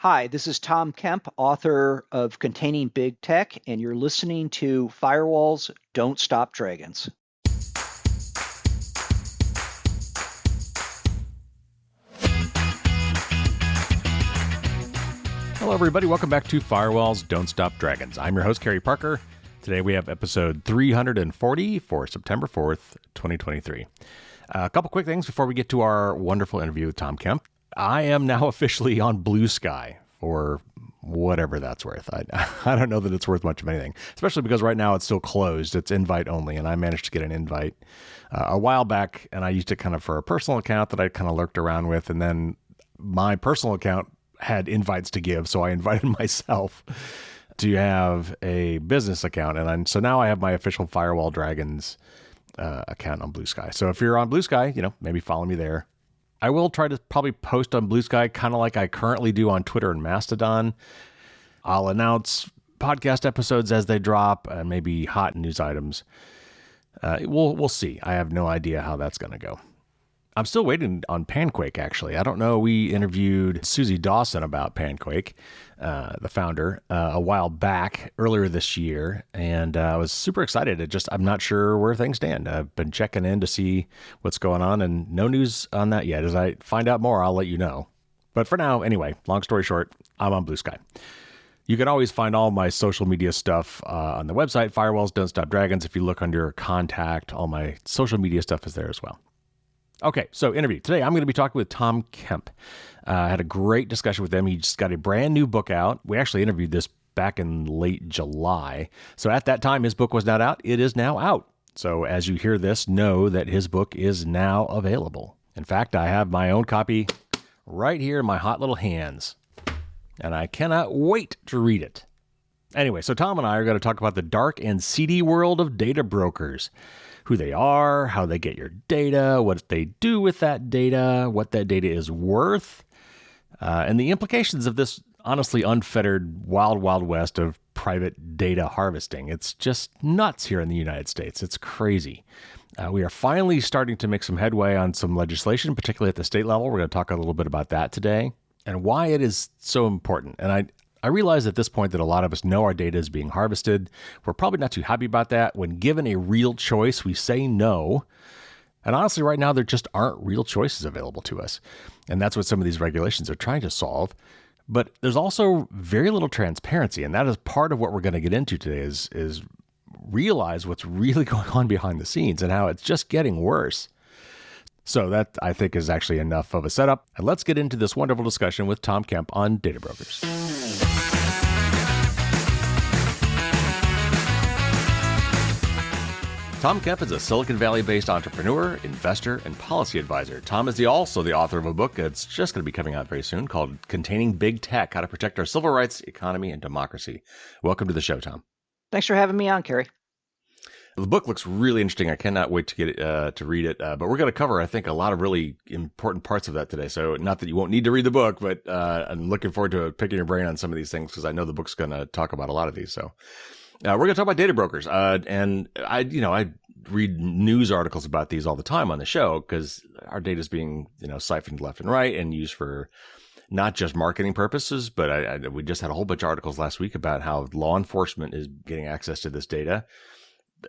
Hi, this is Tom Kemp, author of Containing Big Tech, and you're listening to Firewalls Don't Stop Dragons. Hello, everybody. Welcome back to Firewalls Don't Stop Dragons. I'm your host, Kerry Parker. Today we have episode 340 for September 4th, 2023. A couple quick things before we get to our wonderful interview with Tom Kemp. I am now officially on Blue Sky for whatever that's worth. I don't know that it's worth much of anything, especially because right now it's still closed. It's invite only, and I managed to get an invite a while back, and I used it kind of for a personal account that I kind of lurked around with, and then my personal account had invites to give, so I invited myself to have a business account, and so now I have my official Firewall Dragons account on Blue Sky. So if you're on Blue Sky, maybe follow me there. I will try to probably post on Blue Sky kind of like I currently do on Twitter and Mastodon. I'll announce podcast episodes as they drop and maybe hot news items. We'll see. I have no idea how that's going to go. I'm still waiting on Panquake, actually. I don't know. We interviewed Susie Dawson about Panquake, the founder, a while back, earlier this year, and I was super excited. I'm not sure where things stand. I've been checking in to see what's going on, and no news on that yet. As I find out more, I'll let you know. But for now, anyway, long story short, I'm on Blue Sky. You can always find all my social media stuff on the website, Firewalls Don't Stop Dragons. If you look under Contact, all my social media stuff is there as well. Okay, so interview. Today, I'm going to be talking with Tom Kemp. I had a great discussion with him. He just got a brand new book out. We actually interviewed this back in late July. So at that time, his book was not out. It is now out. So as you hear this, know that his book is now available. In fact, I have my own copy right here in my hot little hands, and I cannot wait to read it. Anyway, so Tom and I are going to talk about the dark and seedy world of data brokers. Who they are, how they get your data, what they do with that data, what that data is worth, and the implications of this honestly unfettered wild, wild west of private data harvesting. It's just nuts here in the United States. It's crazy. We are finally starting to make some headway on some legislation, particularly at the state level. We're going to talk a little bit about that today and why it is so important. And I realize at this point that a lot of us know our data is being harvested. We're probably not too happy about that. When given a real choice, we say no. And honestly, right now, there just aren't real choices available to us. And that's what some of these regulations are trying to solve. But there's also very little transparency. And that is part of what we're going to get into today is realize what's really going on behind the scenes and how it's just getting worse. So that, I think, is actually enough of a setup. And let's get into this wonderful discussion with Tom Kemp on data brokers. Tom Kemp is a Silicon Valley-based entrepreneur, investor, and policy advisor. Tom is also the author of a book that's just going to be coming out very soon called Containing Big Tech, How to Protect Our Civil Rights, Economy, and Democracy. Welcome to the show, Tom. Thanks for having me on, Kerry. The book looks really interesting. I cannot wait to get it, to read it. But we're going to cover, I think, a lot of really important parts of that today. So not that you won't need to read the book, but I'm looking forward to picking your brain on some of these things because I know the book's going to talk about a lot of these. So we're going to talk about data brokers. And I read news articles about these all the time on the show because our data is being, siphoned left and right and used for not just marketing purposes, but we just had a whole bunch of articles last week about how law enforcement is getting access to this data,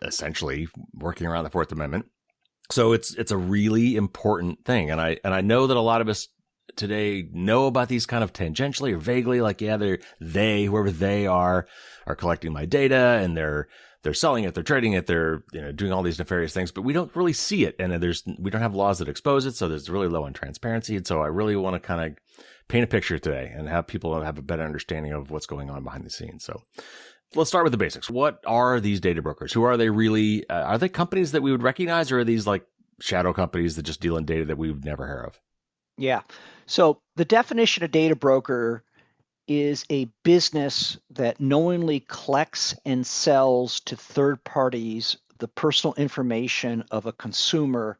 essentially working around the Fourth Amendment. So it's a really important thing. And I know that a lot of us today know about these kind of tangentially or vaguely, like, yeah, whoever they are collecting my data and they're selling it, they're trading it, they're doing all these nefarious things, but we don't really see it. And we don't have laws that expose it. So there's really low on transparency. And so I really want to kind of paint a picture today and have people have a better understanding of what's going on behind the scenes. So let's start with the basics. What are these data brokers? Who are they really? Are they companies that we would recognize, or are these like shadow companies that just deal in data that we would never hear of? Yeah. So the definition of data broker is a business that knowingly collects and sells to third parties the personal information of a consumer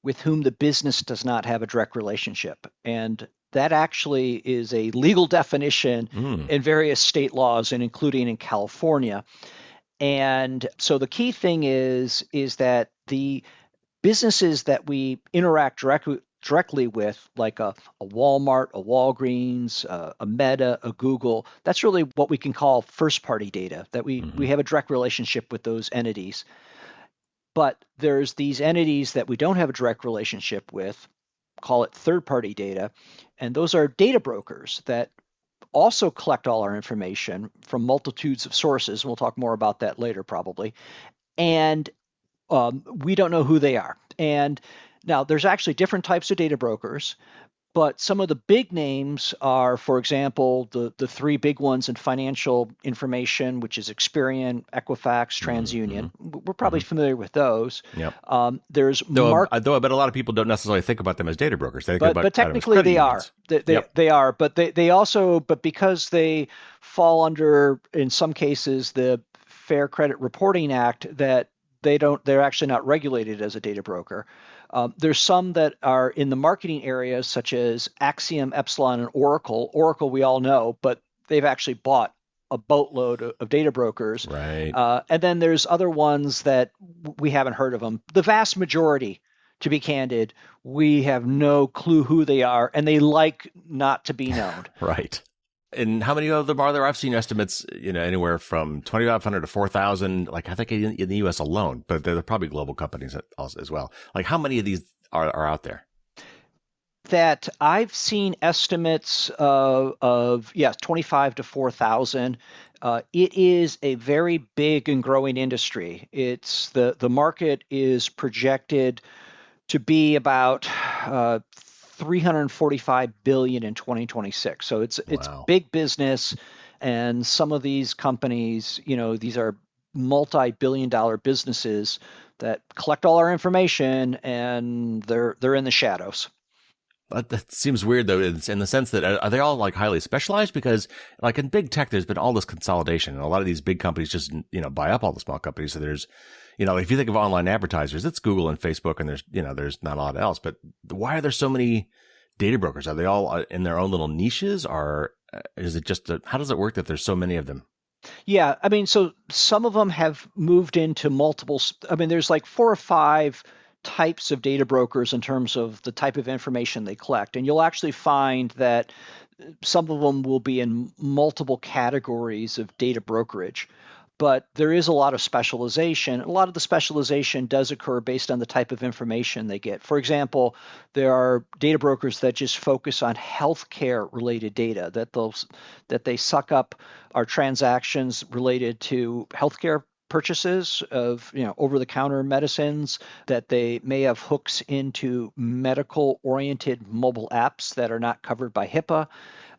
with whom the business does not have a direct relationship. And that actually is a legal definition in various state laws, and including in California. And so the key thing is that the businesses that we interact directly with, like a Walmart, a Walgreens, a Meta, a Google. That's really what we can call first party data, that we Hmm. have a direct relationship with those entities. But there's these entities that we don't have a direct relationship with, call it third party data. And those are data brokers that also collect all our information from multitudes of sources. We'll talk more about that later, probably. And we don't know who they are. And now there's actually different types of data brokers, but some of the big names are, for example, the three big ones in financial information, which is Experian, Equifax, Hmm. TransUnion. We're Hmm. probably familiar with those. Yep. There's Though, Mark, though, I bet a lot of people don't necessarily think about them as data brokers. They think but about them as technically credit they are. unions. Yep. They are, but they also, but because they fall under, in some cases, the Fair Credit Reporting Act, that they're actually not regulated as a data broker. There's some that are in the marketing areas, such as Axiom, Epsilon, and Oracle. Oracle, we all know, but they've actually bought a boatload of data brokers. Right. And then there's other ones that we haven't heard of them. The vast majority, to be candid, we have no clue who they are, and they like not to be known. Right. And how many of them are there? I've seen estimates, anywhere from 2,500 to 4,000. Like I think in the U.S. alone, but they're probably global companies as well. Like how many of these are out there? That I've seen estimates of yes, 25 to 4,000. It is a very big and growing industry. It's the market is projected to be about 345 billion in 2026. So it's Wow. big business, and some of these companies, these are multi-billion-dollar businesses that collect all our information, and they're in the shadows. That seems weird though, in the sense that are they all like highly specialized? Because like in big tech, there's been all this consolidation, and a lot of these big companies just buy up all the small companies. So there's, like if you think of online advertisers, it's Google and Facebook, and there's not a lot else. But why are there so many data brokers? Are they all in their own little niches, or is it just how does it work that there's so many of them? Yeah, I mean, so some of them have moved into multiple. I mean, there's like four or five types of data brokers in terms of the type of information they collect. And you'll actually find that some of them will be in multiple categories of data brokerage. But there is a lot of specialization. A lot of the specialization does occur based on the type of information they get. For example, there are data brokers that just focus on healthcare related data, that they suck up our transactions related to healthcare purchases of over the counter medicines, that they may have hooks into medical oriented mobile apps that are not covered by HIPAA,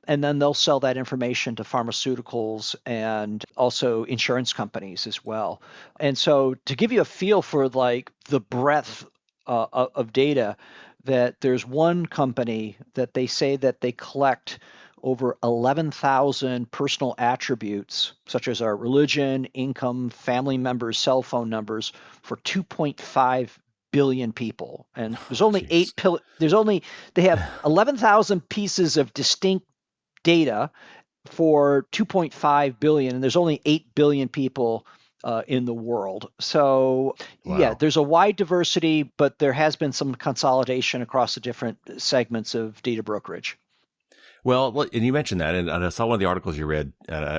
and then they'll sell that information to pharmaceuticals and also insurance companies as well. And so, to give you a feel for like the breadth of data, that there's one company that they say that they collect over 11,000 personal attributes, such as our religion, income, family members, cell phone numbers, for 2.5 billion people. And there's only Jeez. they have 11,000 pieces of distinct data for 2.5 billion, and there's only 8 billion people in the world. So, yeah, Wow. there's a wide diversity, but there has been some consolidation across the different segments of data brokerage. Well, and you mentioned that, and I saw one of the articles you read,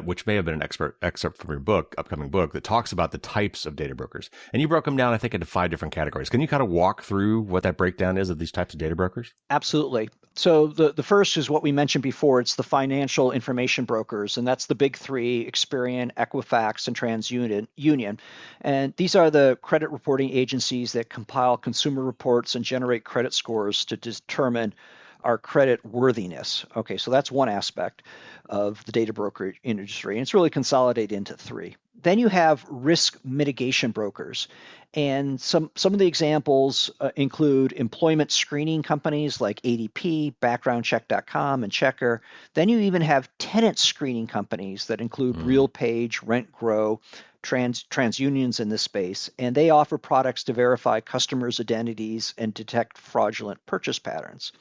which may have been an excerpt from your upcoming book, that talks about the types of data brokers. And you broke them down, I think, into 5 different categories. Can you kind of walk through what that breakdown is of these types of data brokers? Absolutely. So the first is what we mentioned before. It's the financial information brokers, and that's the big three: Experian, Equifax, and TransUnion. And these are the credit reporting agencies that compile consumer reports and generate credit scores to determine our credit worthiness. Okay, so that's one aspect of the data brokerage industry, and it's really consolidated into three. Then you have risk mitigation brokers, and some of the examples include employment screening companies like ADP, BackgroundCheck.com, and Checker. Then you even have tenant screening companies that include Mm, RealPage, RentGrow, TransUnions in this space, and they offer products to verify customers' identities and detect fraudulent purchase patterns.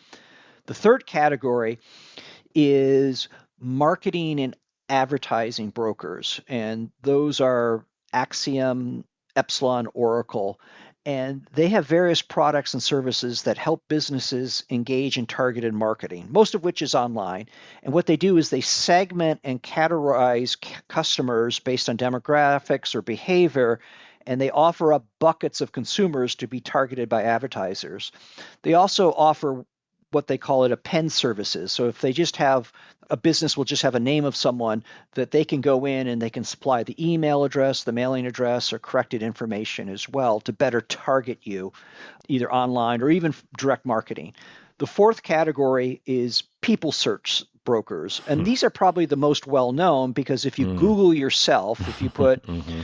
The third category is marketing and advertising brokers, and those are Axiom, Epsilon, Oracle. And they have various products and services that help businesses engage in targeted marketing, most of which is online. And what they do is they segment and categorize customers based on demographics or behavior, and they offer up buckets of consumers to be targeted by advertisers. They also offer what they call it append services. So if they just have a business will just have a name of someone that they can go in and they can supply the email address, the mailing address, or corrected information as well to better target you either online or even direct marketing. The fourth category is people search brokers. And these are probably the most well known because if you Mm. Google yourself, if you put, Hmm.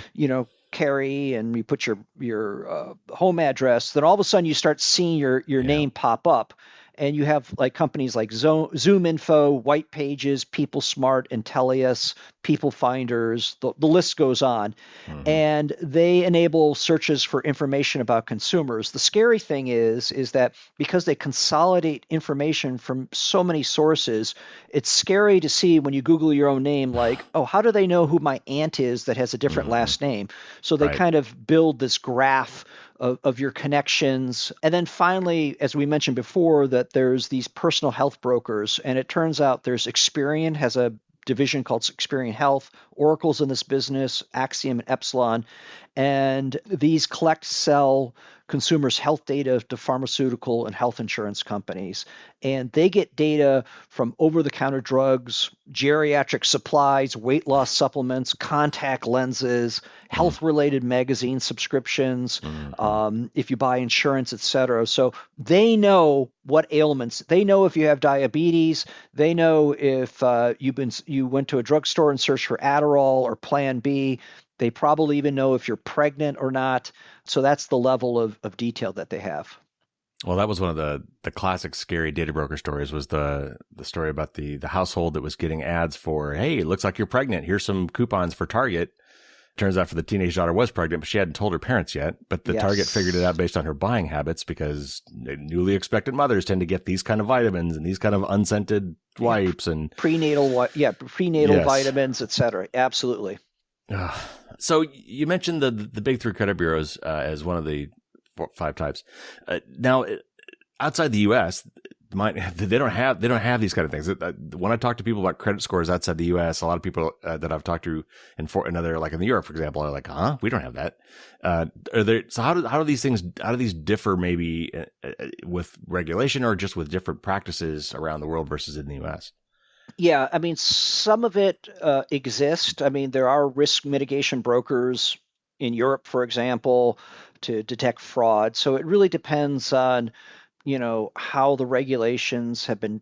Carrie and you put your home address, then all of a sudden you start seeing your Yeah. name pop up. And you have like companies like Zoom Info, White Pages, People Smart, Intellius, People Finders, the list goes on. Hmm. And they enable searches for information about consumers. The scary thing is that because they consolidate information from so many sources, it's scary to see when you Google your own name, like, oh, how do they know who my aunt is that has a different Hmm. last name? So they Right. kind of build this graph of your connections. And then finally, as we mentioned before, that there's these personal health brokers. And it turns out there's Experian has a division called Experian Health. Oracle's in this business, Axiom and Epsilon. And these collect, sell consumers' health data to pharmaceutical and health insurance companies. And they get data from over the counter drugs, geriatric supplies, weight loss supplements, contact lenses, Mm. health related magazine subscriptions, Hmm. if you buy insurance, et cetera. So they know what ailments, they know if you have diabetes, they know if you went to a drugstore and searched for Adderall or Plan B. They probably even know if you're pregnant or not. So that's the level of detail that they have. Well, that was one of the classic scary data broker stories was the story about the household that was getting ads for, hey, it looks like you're pregnant. Here's some coupons for Target. Turns out for the teenage daughter was pregnant, but she hadn't told her parents yet. But the Target figured it Yes. out based on her buying habits because newly expectant mothers tend to get these kind of vitamins and these kind of unscented Yeah. wipes and Prenatal yes. vitamins, et cetera. Absolutely. Ugh. So you mentioned the big three credit bureaus as one of the five types. Now, outside the U.S., they don't have these kind of things. When I talk to people about credit scores outside the U.S., a lot of people that I've talked to in another like in Europe, for example, are like, "Huh, we don't have that." So how do these differ maybe with regulation or just with different practices around the world versus in the U.S.? Yeah, I mean, some of it exists. I mean, there are risk mitigation brokers in Europe, for example, to detect fraud. So it really depends on, how the regulations have been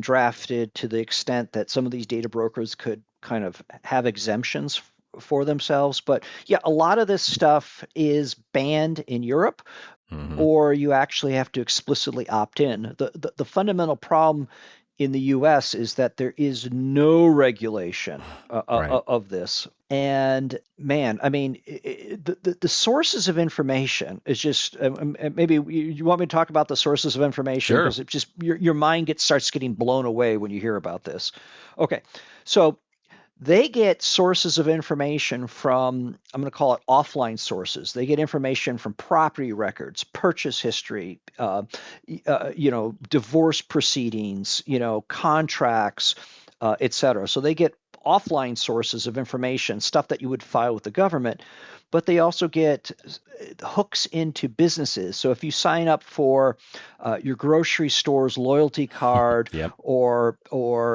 drafted to the extent that some of these data brokers could kind of have exemptions for themselves. But yeah, a lot of this stuff is banned in Europe, Hmm. or you actually have to explicitly opt in. The fundamental problem in the US is that there is no regulation Right. of this. And man, I mean, the sources of information is just maybe you want me to talk about the sources of information Sure. because it just your mind starts getting blown away when you hear about this. Okay, so they get sources of information from, I'm going to call it offline sources. They get information from property records, purchase history, divorce proceedings, contracts, et cetera. So they get offline sources of information, stuff that you would file with the government, but they also get hooks into businesses. So if you sign up for your grocery store's loyalty card Yep. or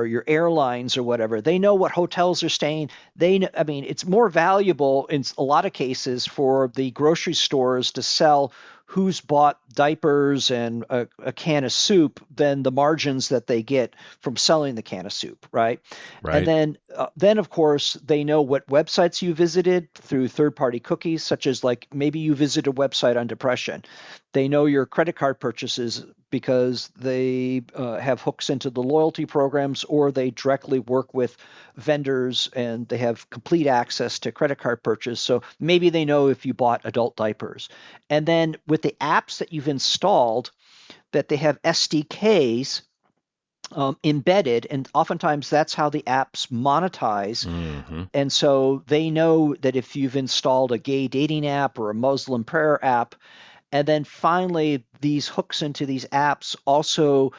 your airlines or whatever, they know what hotels are staying. I mean, it's more valuable in a lot of cases for the grocery stores to sell who's bought diapers and a can of soup than the margins that they get from selling the can of soup, right? And Right. then of course they know what websites you visited through third-party cookies, such as like maybe you visit a website on depression. They know your credit card purchases because they have hooks into the loyalty programs, or they directly work with vendors and they have complete access to credit card purchase. So maybe they know if you bought adult diapers. And then with the apps that you've installed, that they have SDKs embedded, and oftentimes that's how the apps monetize. Hmm. And so they know that if you've installed a gay dating app or a Muslim prayer app, and then finally these hooks into these apps also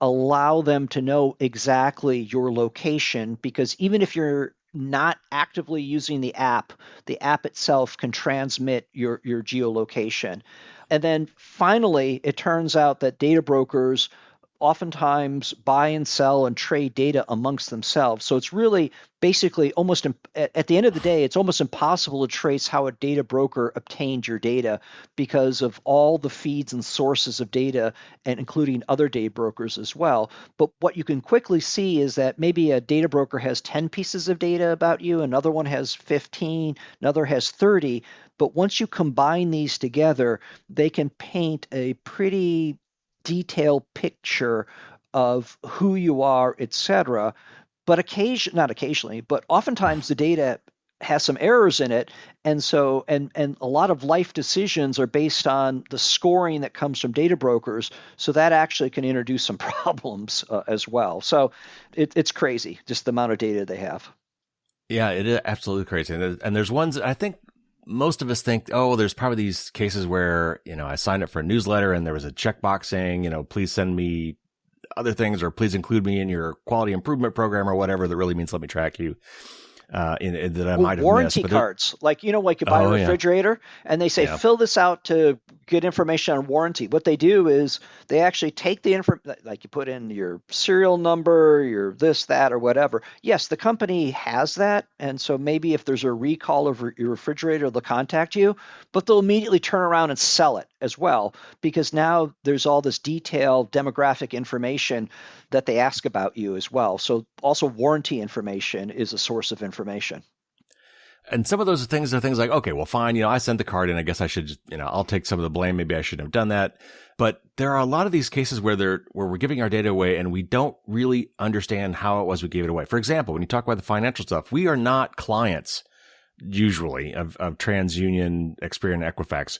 allow them to know exactly your location, because even if you're not actively using the app itself can transmit your geolocation. And then finally, it turns out that data brokers oftentimes buy and sell and trade data amongst themselves. So it's really basically almost at the end of the day, it's almost impossible to trace how a data broker obtained your data because of all the feeds and sources of data, and including other data brokers as well. But what you can quickly see is that maybe a data broker has 10 pieces of data about you, another one has 15, another has 30. But once you combine these together, they can paint a pretty detailed picture of who you are, etc. But not occasionally, but oftentimes the data has some errors in it, and so and a lot of life decisions are based on the scoring that comes from data brokers. So that actually can introduce some problems as well. So it's crazy just the amount of data they have. Yeah, it is absolutely crazy. And there's ones that I think most of us think, oh, there's probably these cases where, I signed up for a newsletter and there was a checkbox saying, please send me other things, or please include me in your quality improvement program or whatever, that really means let me track you. That I might have warranty missed. cards, like like you buy a Oh yeah, refrigerator and they say yeah. fill this out to get information on warranty. What they do is they actually take the info, like you put in your serial number, your this, that, or whatever. Yes, the company has that, and so maybe if there's a recall of your refrigerator, they'll contact you, but they'll immediately turn around and sell it as well, because now there's all this detailed demographic information that they ask about you as well. So also warranty information is a source of information. And some of those things are things like, okay, well, fine. I sent the card in. I guess I should just, I'll take some of the blame. Maybe I shouldn't have done that. But there are a lot of these cases where we're giving our data away and we don't really understand how it was we gave it away. For example, when you talk about the financial stuff, we are not clients usually of TransUnion, Experian, Equifax.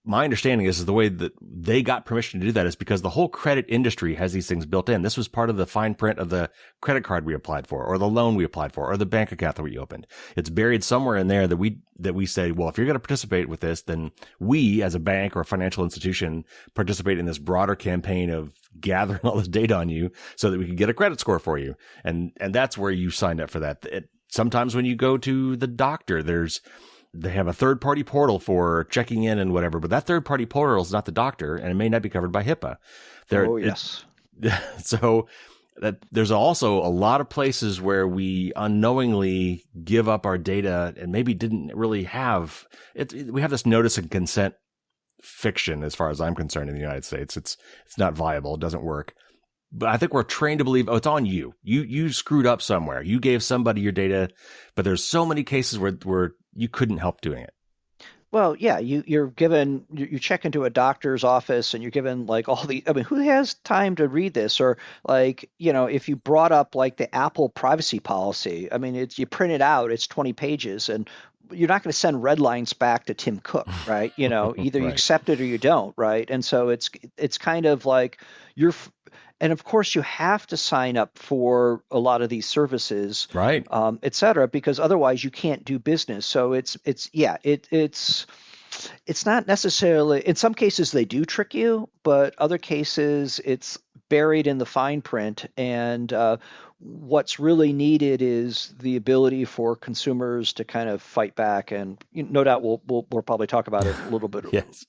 My understanding is the way that they got permission to do that is because the whole credit industry has these things built in. This was part of the fine print of the credit card we applied for, or the loan we applied for, or the bank account that we opened. It's buried somewhere in there that we say, well, if you're going to participate with this, then we as a bank or a financial institution participate in this broader campaign of gathering all this data on you so that we can get a credit score for you. And that's where you signed up for that. Sometimes when you go to the doctor, they have a third-party portal for checking in and whatever, but that third-party portal is not the doctor, and it may not be covered by HIPAA. Oh, yes. So that there's also a lot of places where we unknowingly give up our data and maybe didn't really have it. We have this notice and consent fiction, as far as I'm concerned, in the United States. It's not viable. It doesn't work. But I think we're trained to believe, oh, it's on you. You screwed up somewhere. You gave somebody your data, but there's so many cases where you couldn't help doing it. Well, yeah, you check into a doctor's office and you're given like I mean, who has time to read this? Or like, if you brought up like the Apple privacy policy, I mean, you print it out, it's 20 pages, and you're not going to send red lines back to Tim Cook, right? Either you Right. accept it or you don't, right? And so it's kind of like and of course you have to sign up for a lot of these services, Right. et cetera, because otherwise you can't do business. So it's not necessarily, in some cases they do trick you, but other cases it's buried in the fine print. And what's really needed is the ability for consumers to kind of fight back. And no doubt we'll probably talk about it a little bit. Yes.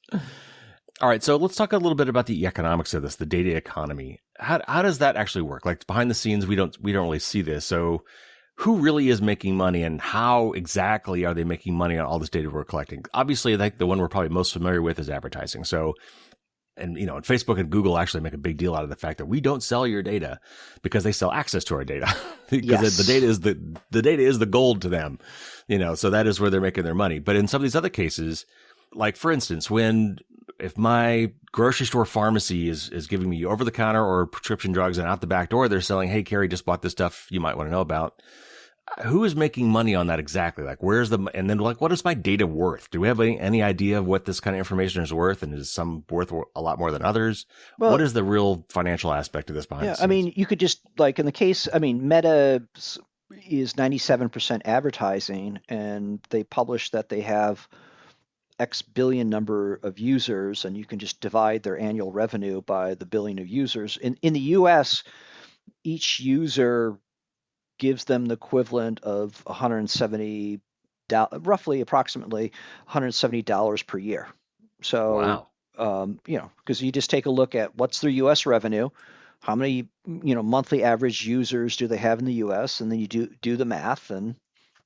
All right, so let's talk a little bit about the economics of this, the data economy. How does that actually work? Like behind the scenes, we don't really see this. So who really is making money, and how exactly are they making money on all this data we're collecting? Obviously, I think the one we're probably most familiar with is advertising. So, and Facebook and Google actually make a big deal out of the fact that we don't sell your data because they sell access to our data because Yes. the data is the gold to them. So that is where they're making their money. But in some of these other cases, like for instance, if my grocery store pharmacy is giving me over the counter or prescription drugs, and out the back door they're selling, hey, Carrie just bought this stuff you might want to know about. who is making money on that exactly? Like, where's the, and then like, what is my data worth? Do we have any idea of what this kind of information is worth? And is some worth a lot more than others? What Well, is the real financial aspect of this behind yeah, the I scenes? mean, you could just like in the case, I mean, Meta is 97% advertising, and they publish that they have X billion number of users, and you can just divide their annual revenue by the billion of users. In the US, each user gives them the equivalent of 170, roughly approximately $170 per year. So, Wow. because you just take a look at what's their U.S. revenue, how many, monthly average users do they have in the U.S., and then you do the math, and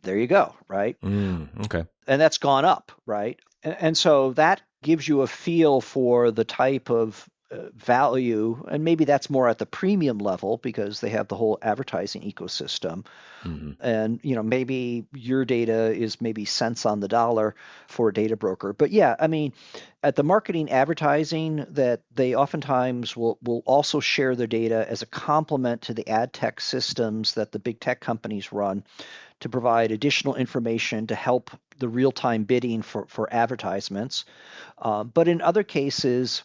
there you go, right? Okay. And that's gone up, right? And so that gives you a feel for the type of value, and maybe that's more at the premium level because they have the whole advertising ecosystem. Hmm. And maybe your data is maybe cents on the dollar for a data broker. But yeah, I mean, at the marketing advertising, that they oftentimes will also share their data as a complement to the ad tech systems that the big tech companies run to provide additional information to help the real-time bidding for advertisements. But in other cases,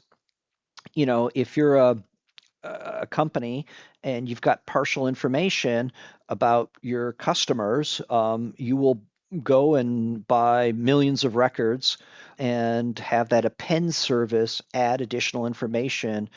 if you're a company and you've got partial information about your customers, you will go and buy millions of records and have that append service add additional information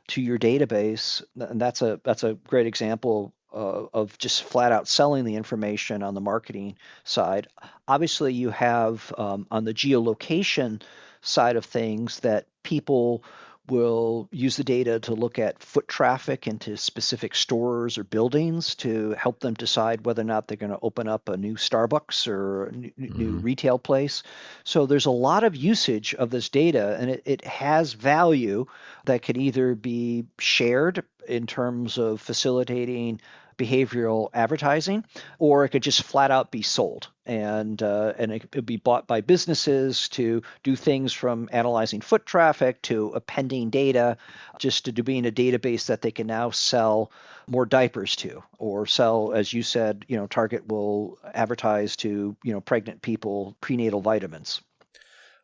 to your database. And that's a great example of just flat out selling the information on the marketing side. Obviously, you have on the geolocation side of things that people will use the data to look at foot traffic into specific stores or buildings to help them decide whether or not they're going to open up a new Starbucks or a new Hmm. retail place. So there's a lot of usage of this data, and it has value that could either be shared in terms of facilitating behavioral advertising, or it could just flat out be sold, and it could be bought by businesses to do things from analyzing foot traffic to appending data, just to being a database that they can now sell more diapers to, or sell, as you said, Target will advertise to pregnant people prenatal vitamins.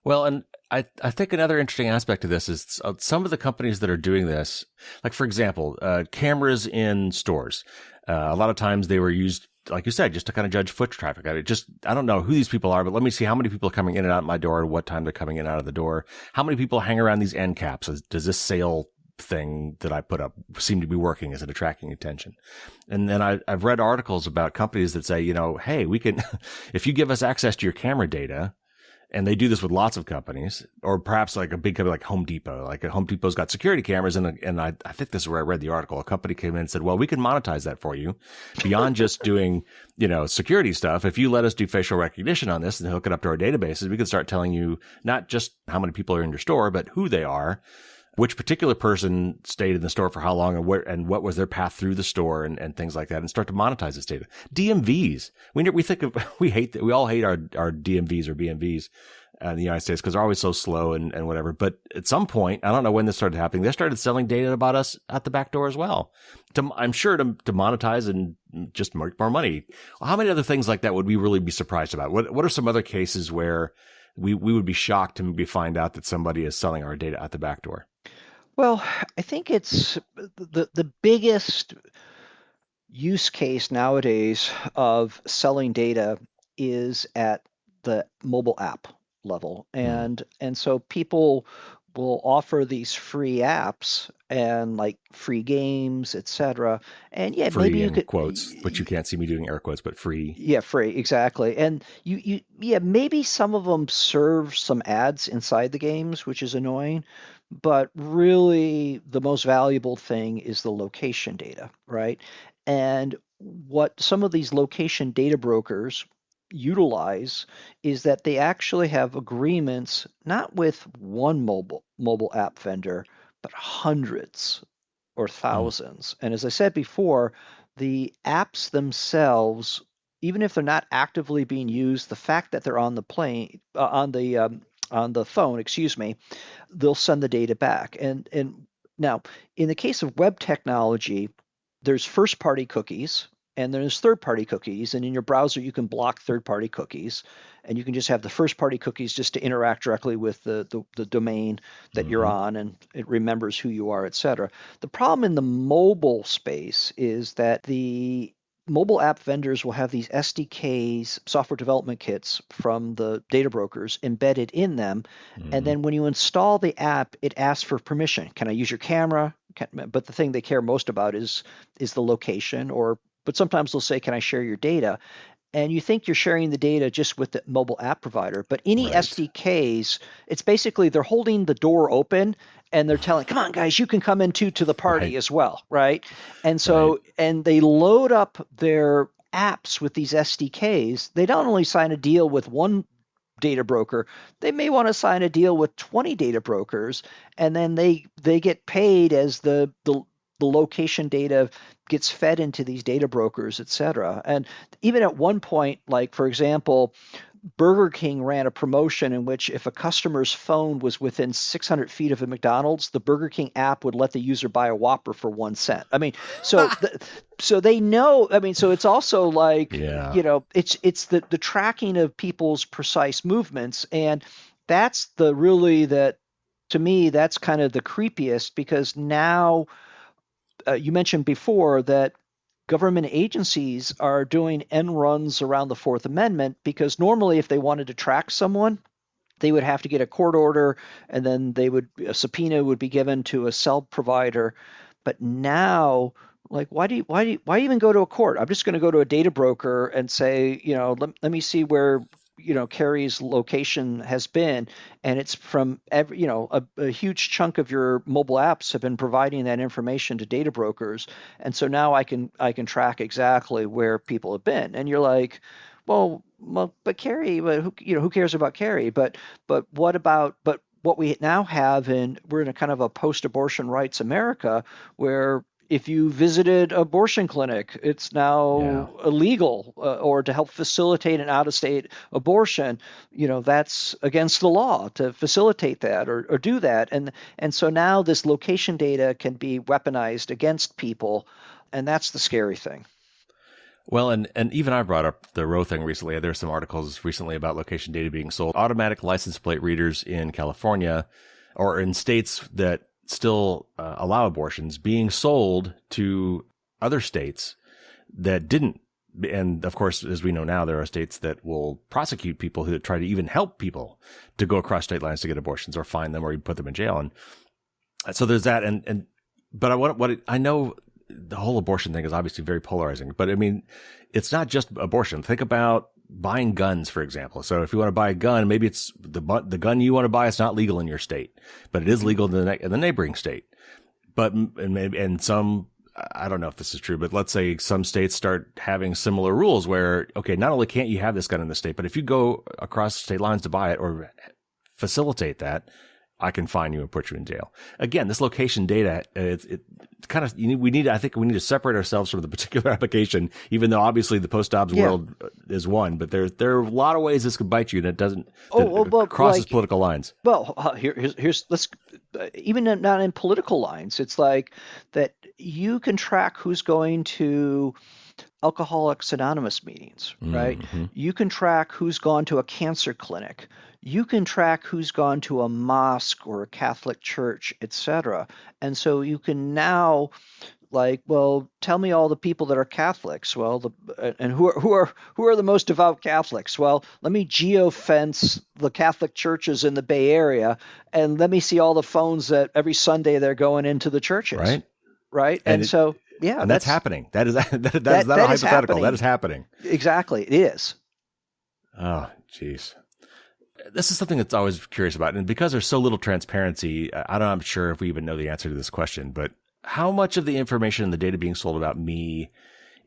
Well, and I think another interesting aspect of this is some of the companies that are doing this, like for example, cameras in stores. A lot of times they were used, like you said, just to kind of judge foot traffic. I don't know who these people are, but let me see how many people are coming in and out my door, what time they're coming in and out of the door. How many people hang around these end caps? Does this sale thing that I put up seem to be working? Is it attracting attention? And then I've read articles about companies that say, hey, we can, if you give us access to your camera data, and they do this with lots of companies, or perhaps like a big company like Home Depot. Like Home Depot's got security cameras, and I think this is where I read the article. A company came in and said, "Well, we can monetize that for you, beyond just doing security stuff. If you let us do facial recognition on this and hook it up to our databases, we can start telling you not just how many people are in your store, but who they are." Which particular person stayed in the store for how long, and where, and what was their path through the store, and things like that, and start to monetize this data. DMVs. We think of, we all hate our DMVs or BMVs in the United States because they're always so slow and whatever. But at some point, I don't know when this started happening, they started selling data about us at the back door as well. I'm sure to monetize and just make more money. How many other things like that would we really be surprised about? What are some other cases where we would be shocked to maybe find out that somebody is selling our data at the back door? Well, I think it's the biggest use case nowadays of selling data is at the mobile app level. Hmm. And so people will offer these free apps and like free games, etc. And yeah, maybe Free you in could, quotes, but you can't see me doing air quotes, but free. yeah, free, exactly. And yeah, maybe some of them serve some ads inside the games, which is annoying, but really the most valuable thing is the location data, right? And what some of these location data brokers utilize is that they actually have agreements not with one mobile app vendor, but hundreds or Mm. thousands. And as I said before, the apps themselves, even if they're not actively being used, the fact that they're on the plane, on the phone, excuse me, they'll send the data back. And now, in the case of web technology, there's first party cookies, and there's third-party cookies. And in your browser, you can block third-party cookies, and you can just have the first-party cookies just to interact directly with the domain that you're Mm-hmm. on, and it remembers who you are, et cetera. The problem in the mobile space is that the mobile app vendors will have these SDKs, software development kits from the data brokers embedded in them. And Mm-hmm. then when you install the app, it asks for permission. Can I use your camera? But the thing they care most about is the location, but sometimes they'll say, can I share your data? And you think you're sharing the data just with the mobile app provider, but any Right. SDKs, it's basically they're holding the door open and they're telling, come on, guys, you can come into to the party Right. as well, right? And Right. so, and they load up their apps with these SDKs. They don't only sign a deal with one data broker, they may want to sign a deal with 20 data brokers, and then they get paid as the location data gets fed into these data brokers, et cetera. And even at one point, like for example, Burger King ran a promotion in which if a customer's phone was within 600 feet of a McDonald's, the Burger King app would let the user buy a Whopper for 1 cent. I mean, so they know. I mean, so it's also like, Yeah. it's the tracking of people's precise movements, and that's the really that to me that's kind of the creepiest because now you mentioned before that government agencies are doing end runs around the Fourth Amendment because normally, if they wanted to track someone, they would have to get a court order, and then a subpoena would be given to a cell provider. But now, like, why even go to a court? I'm just going to go to a data broker and say, let me see where Carrie's location has been, and it's from every, a huge chunk of your mobile apps have been providing that information to data brokers, and so now I can track exactly where people have been, and you're like, well, but Carrie, but who cares about Carrie? But what about what we now have, and we're in a kind of a post-abortion rights America where if you visited an abortion clinic, it's Yeah. now illegal, or to help facilitate an out-of-state abortion, that's against the law to facilitate that or do that. And so now this location data can be weaponized against people, and that's the scary thing. Well, and even I brought up the Roe thing recently. There's some articles recently about location data being sold. Automatic license plate readers in California or in states that still allow abortions being sold to other states that didn't. And of course, as we know now, there are states that will prosecute people who try to even help people to go across state lines to get abortions or fine them or even put them in jail. And so there's that. But I know the whole abortion thing is obviously very polarizing, but I mean, it's not just abortion. Think about buying guns, for example. So if you want to buy a gun, maybe it's the gun you want to buy. It's not legal in your state, but it is legal in the neighboring state. But and some, I don't know if this is true, but let's say some states start having similar rules where, okay, not only can't you have this gun in the state, but if you go across state lines to buy it or facilitate that, I can fine you and put you in jail. Again, this location data, it kind of, I think we need to separate ourselves from the particular application, even though obviously the post-obs Yeah. world is one, but there are a lot of ways this could bite you and that Well, crosses political lines. well, here's let's even not in political lines. It's like that you can track who's going to Alcoholics Anonymous meetings, right? Mm-hmm. You can track who's gone to a cancer clinic. You can track who's gone to a mosque or a Catholic church, etc. And so you can now, like, well, tell me all the people that are Catholics. Well, and who are the most devout Catholics? Well, let me geofence the Catholic churches in the Bay Area, and let me see all the phones that every Sunday they're going into the churches, Right. right? And And so, yeah, that's happening. That is not a that is hypothetical. That happening. is happening. Exactly, it is. Oh, jeez. This is something that's always curious about. And because there's so little transparency, I'm sure if we even know the answer to this question, but how much of the information in the data being sold about me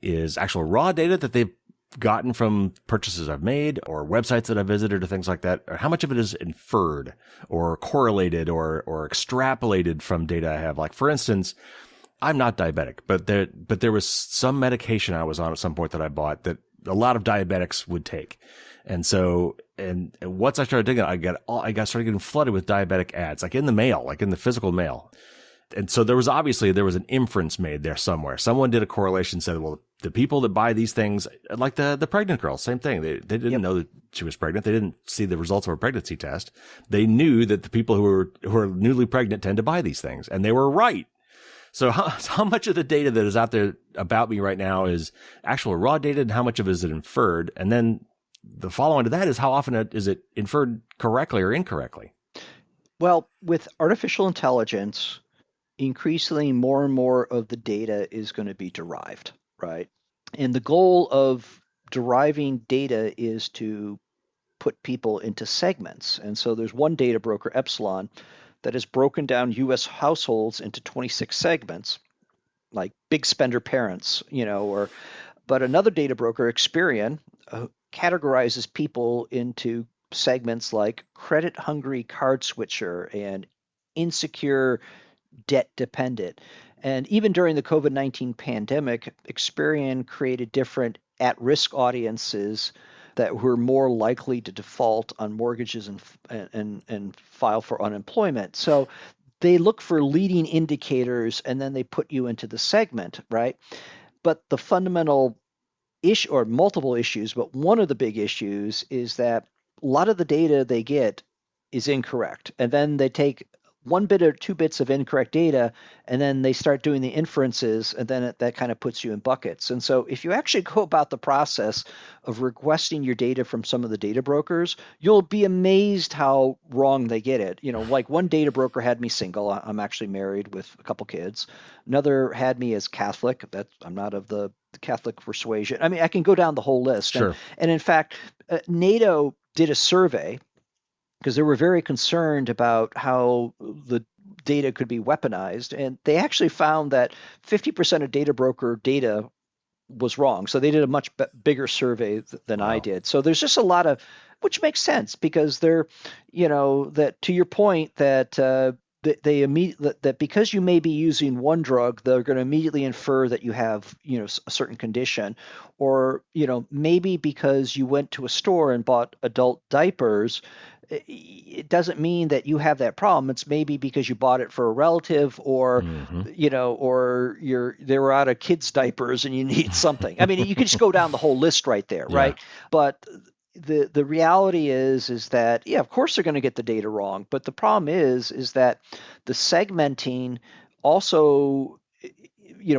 is actual raw data that they've gotten from purchases I've made or websites that I've visited or things like that? Or how much of it is inferred or correlated or extrapolated from data I have? Like, for instance, I'm not diabetic, but there was some medication I was on at some point that I bought that a lot of diabetics would take. And so, and once I started digging, I started getting flooded with diabetic ads, like in the mail, like in the physical mail. And so there was an inference made there somewhere. Someone did a correlation, said, well, the people that buy these things, like the pregnant girl, same thing. They didn't Yep. know that she was pregnant. They didn't see the results of a pregnancy test. They knew that the people who are newly pregnant tend to buy these things, and they were right. So how much of the data that is out there about me right now is actual raw data, and how much of it is it inferred? And then the follow-on to that is, how often is it inferred correctly or incorrectly? Well, with artificial intelligence, increasingly more and more of the data is going to be derived, right? And the goal of deriving data is to put people into segments. And so there's one data broker, Epsilon, that has broken down US households into 26 segments, like big spender parents, or but another data broker, Experian, categorizes people into segments like credit hungry card switcher and insecure debt dependent. And even during the COVID-19 pandemic, Experian created different at risk audiences that were more likely to default on mortgages and file for unemployment. So they look for leading indicators and then they put you into the segment, right? But the fundamental issue, or multiple issues, but one of the big issues is that a lot of the data they get is incorrect. And then they take one bit or two bits of incorrect data, and then they start doing the inferences, and then that kind of puts you in buckets. And so if you actually go about the process of requesting your data from some of the data brokers, you'll be amazed how wrong they get it. Like one data broker had me single. I'm actually married with a couple kids. Another had me as Catholic. That I'm not of the Catholic persuasion. I mean, I can go down the whole list. Sure. And in fact, NATO did a survey because they were very concerned about how the data could be weaponized. And they actually found that 50% of data broker data was wrong. So they did a much bigger survey than I Wow. did. So there's just a lot of, which makes sense because they're, that to your point that they immediately that because you may be using one drug, they're going to immediately infer that you have, a certain condition, or maybe because you went to a store and bought adult diapers, it doesn't mean that you have that problem. It's maybe because you bought it for a relative, or Mm-hmm. or they were out of kids diapers and you need something. I mean, you could just go down the whole list right there, Yeah. right? But the reality is that, yeah, of course they're going to get the data wrong, but the problem is that the segmenting also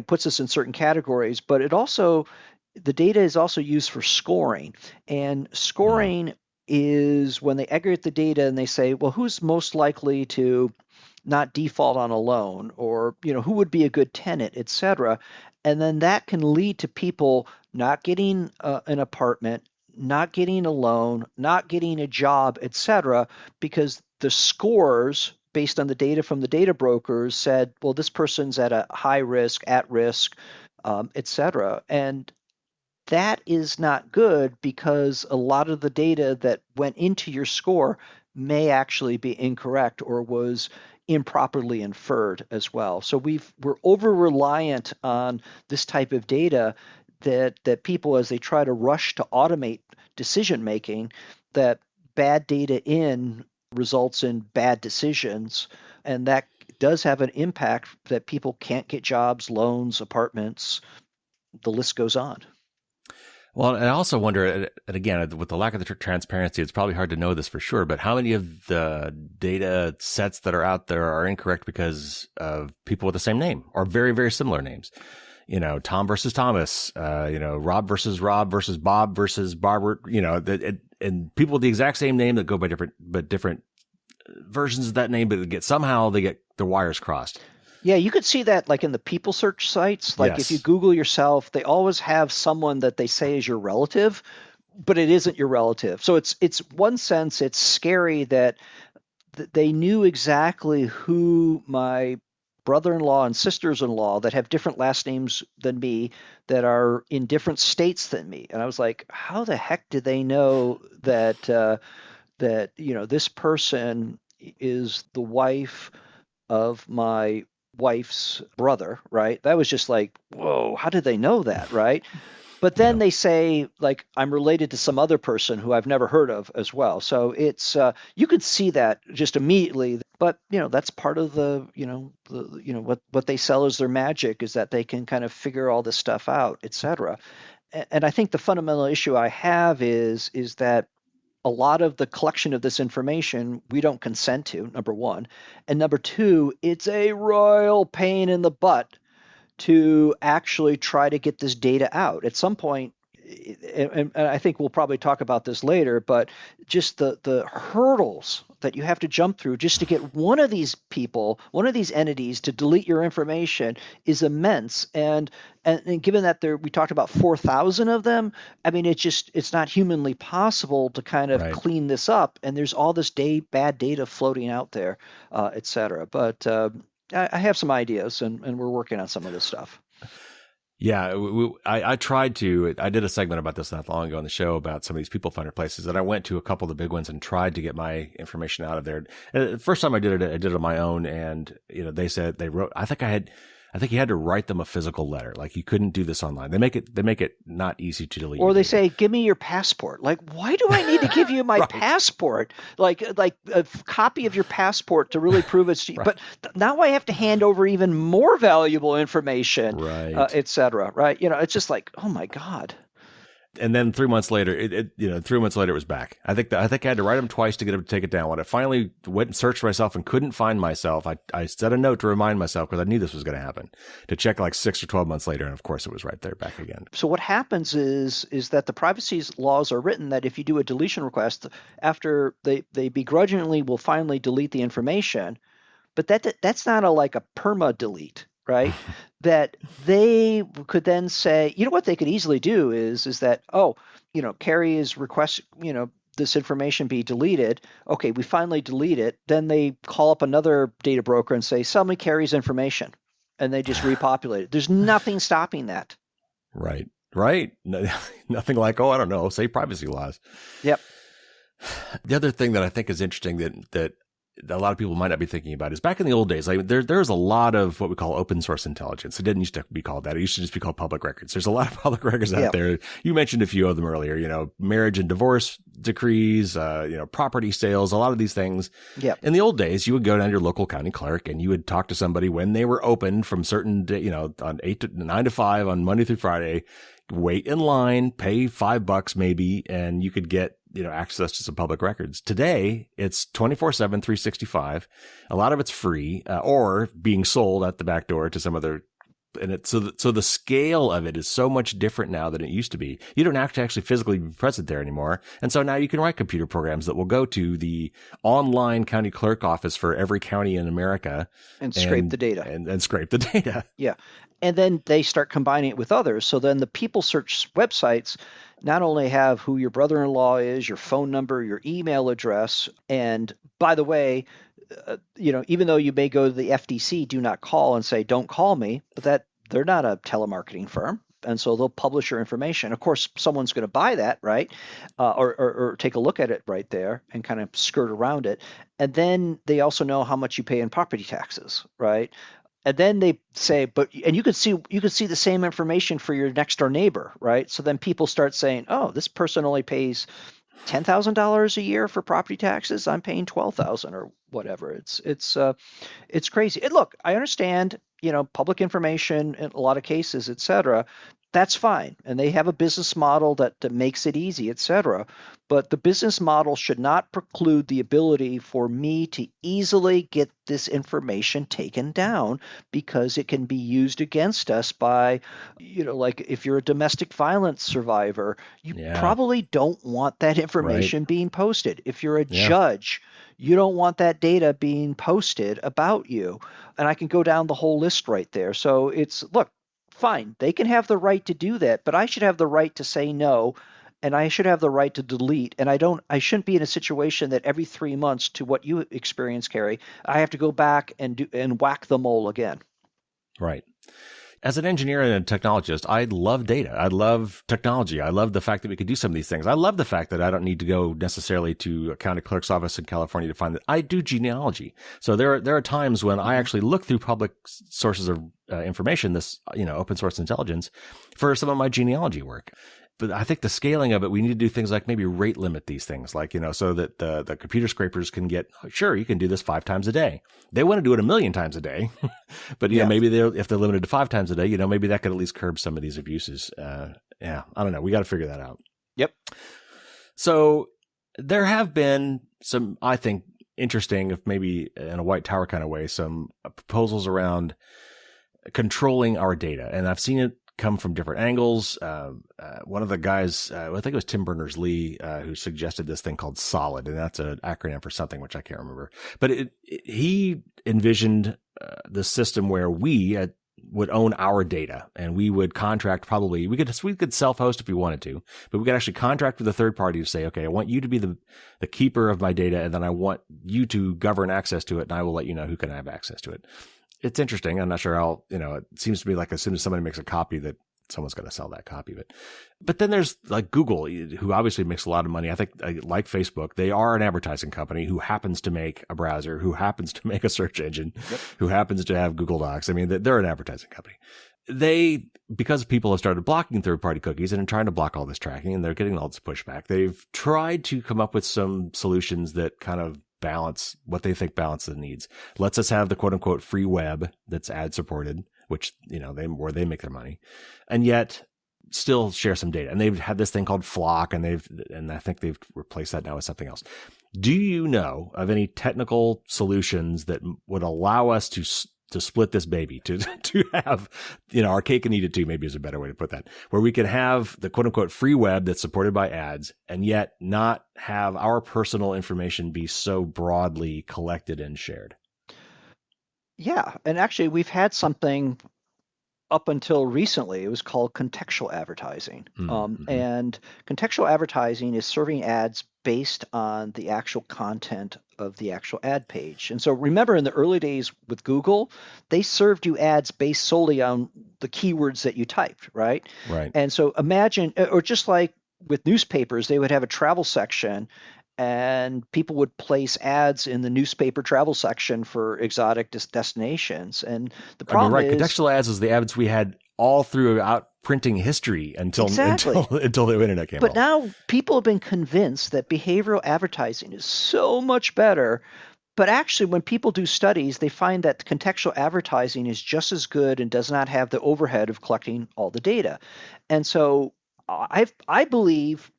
puts us in certain categories, but it also, the data is also used for scoring, and Mm. scoring is when they aggregate the data and they say, well, who's most likely to not default on a loan, or who would be a good tenant, et cetera. And then that can lead to people not getting an apartment, not getting a loan, not getting a job, et cetera, because the scores based on the data from the data brokers said, well, this person's at a high risk, at risk, et cetera. And that is not good because a lot of the data that went into your score may actually be incorrect or was improperly inferred as well. So we're over reliant on this type of data that people, as they try to rush to automate decision making, that bad data in results in bad decisions, and that does have an impact that people can't get jobs, loans, apartments, the list goes on. Well, and I also wonder, and again, with the lack of the transparency, it's probably hard to know this for sure, but how many of the data sets that are out there are incorrect because of people with the same name or very, very similar names? Tom versus Thomas, Rob versus Bob versus Barbara, and people with the exact same name that go by different versions of that name, but somehow they get their wires crossed. Yeah, you could see that like in the people search sites. Like if you Yes. Google yourself, they always have someone that they say is your relative, but it isn't your relative. So it's one sense it's scary that they knew exactly who my brother-in-law and sisters-in-law that have different last names than me, that are in different states than me. And I was like, how the heck did they know that this person is the wife of my wife's brother, right? That was just like, whoa, how did they know that, right? But you then know. they say, like, I'm related to some other person who I've never heard of as well. So it's you could see that just immediately. But that's part of what they sell as their magic is that they can kind of figure all this stuff out, etc. And I think the fundamental issue I have is that a lot of the collection of this information we don't consent to, number one, and number two, it's a royal pain in the butt to actually try to get this data out. At some point, and I think we'll probably talk about this later, but just the hurdles that you have to jump through just to get one of these people, one of these entities to delete your information is immense. And given that we talked about 4,000 of them, I mean, it's not humanly possible to kind of Right. clean this up. And there's all this bad data floating out there, et cetera. But I have some ideas, and we're working on some of this stuff. Yeah, I tried to. I did a segment about this not long ago on the show about some of these people finder places, and I went to a couple of the big ones and tried to get my information out of there. And the first time I did it on my own, and they said they wrote. I think you had to write them a physical letter. Like you couldn't do this online. They make it not easy to delete your Or they data. say, "Give me your passport." Like, why do I need to give you my Right, passport? Like a copy of your passport to really prove it's. right, But now I have to hand over even more valuable information, right. et cetera. Right? It's just like, oh my god. And then 3 months later, 3 months later, it was back. I think I had to write them twice to get him to take it down. When I finally went and searched myself and couldn't find myself, I set a note to remind myself because I knew this was going to happen to check like 6 or 12 months later. And of course it was right there back again. So what happens is that the privacy laws are written that if you do a deletion request, after they begrudgingly will finally delete the information, but that's not like a perma delete, right? That they could then say, what they could easily do is that, oh, Carrie is request, this information be deleted. Okay, we finally delete it. Then they call up another data broker and say, sell me Carrie's information, and they just repopulate it. There's nothing stopping that. Right. Right. Nothing like, oh, I don't know, say privacy laws. Yep. The other thing that I think is interesting that a lot of people might not be thinking about is back in the old days, like there's a lot of what we call open source intelligence. It didn't used to be called that. It used to just be called public records. There's a lot of public records out Yep. there. You mentioned a few of them earlier, marriage and divorce decrees, property sales, a lot of these things. Yep. In the old days, you would go down to your local county clerk and you would talk to somebody when they were open from certain, on 9 to 5 on Monday through Friday, wait in line, pay $5 maybe, and you could get access to some public records. Today, it's 24/7, 365. A lot of it's free, or being sold at the back door to some other. And so the scale of it is so much different now than it used to be. You don't have to actually physically be present there anymore. And so now you can write computer programs that will go to the online county clerk office for every county in America And scrape the and, data. and scrape the data. Yeah. And then they start combining it with others. So then the people search websites not only have who your brother-in-law is, your phone number, your email address, and by the way, even though you may go to the FTC, do not call and say, don't call me, but that they're not a telemarketing firm. And so they'll publish your information. Of course, someone's going to buy that, right? Or take a look at it right there and kind of skirt around it. And then they also know how much you pay in property taxes, right? And then they say, and you could see the same information for your next door neighbor, right? So then people start saying, oh, this person only pays $10,000 a year for property taxes. I'm paying 12,000 or whatever. It's crazy. And look, I understand, public information in a lot of cases, et cetera. That's fine. And they have a business model that makes it easy, et cetera. But the business model should not preclude the ability for me to easily get this information taken down because it can be used against us by, like if you're a domestic violence survivor, you Yeah. probably don't want that Right. information being posted. If you're a Yeah. judge, you don't want that data being posted about you. And I can go down the whole list right there. So look, fine, they can have the right to do that, but I should have the right to say no, and I should have the right to delete. And I shouldn't be in a situation that every 3 months, to what you experience, Carrie, I have to go back and whack the mole again. Right. As an engineer and a technologist, I love data. I love technology. I love the fact that we could do some of these things. I love the fact that I don't need to go necessarily to a county clerk's office in California to find that. I do genealogy. So there are times when I actually look through public sources of information, this, open source intelligence for some of my genealogy work. But I think the scaling of it, we need to do things like maybe rate limit these things, like, so that the computer scrapers can get, sure, you can do this 5 times a day. They want to do it 1,000,000 times a day, but Yeah. maybe if they're limited to 5 times a day, maybe that could at least curb some of these abuses. Yeah, I don't know. We got to figure that out. Yep. So there have been some, I think, interesting, if maybe in a white tower kind of way, some proposals around controlling our data, and I've seen it come from different angles. One of the guys, I think it was Tim Berners-Lee, who suggested this thing called SOLID, and that's an acronym for something which I can't remember. But he envisioned the system where we would own our data, and we would contract. Probably we could self-host if we wanted to, but we could actually contract with a third party to say, okay, I want you to be the keeper of my data, and then I want you to govern access to it, and I will let you know who can have access to it. It's interesting. I'm not sure how, it seems to me like as soon as somebody makes a copy that someone's going to sell that copy. But then there's like Google, who obviously makes a lot of money. I think like Facebook, they are an advertising company who happens to make a browser, who happens to make a search engine, who happens to have Google Docs. I mean, they're an advertising company. Because people have started blocking third-party cookies and trying to block all this tracking, and they're getting all this pushback, they've tried to come up with some solutions that kind of balance what they think balance the needs. Lets us have the quote unquote free web that's ad supported, which, where they make their money, and yet still share some data. And they've had this thing called Flock, and I think they've replaced that now with something else. Do you know of any technical solutions that would allow us to split this baby, to have, our cake and eat it too, maybe is a better way to put that, where we could have the quote unquote free web that's supported by ads and yet not have our personal information be so broadly collected and shared? Yeah. And actually, we've had something up until recently. It was called contextual advertising. Mm-hmm. And contextual advertising is serving ads based on the actual content of the actual ad page. And so remember, in the early days with Google, they served you ads based solely on the keywords that you typed, right? Right. And so imagine, or just like with newspapers, they would have a travel section, and people would place ads in the newspaper travel section for exotic destinations. And the problem right. is, Contextual ads is the ads we had all throughout printing history until the internet came But along. now people have been convinced that behavioral advertising is so much better. But actually, when people do studies, they find that contextual advertising is just as good and does not have the overhead of collecting all the data. And so I believe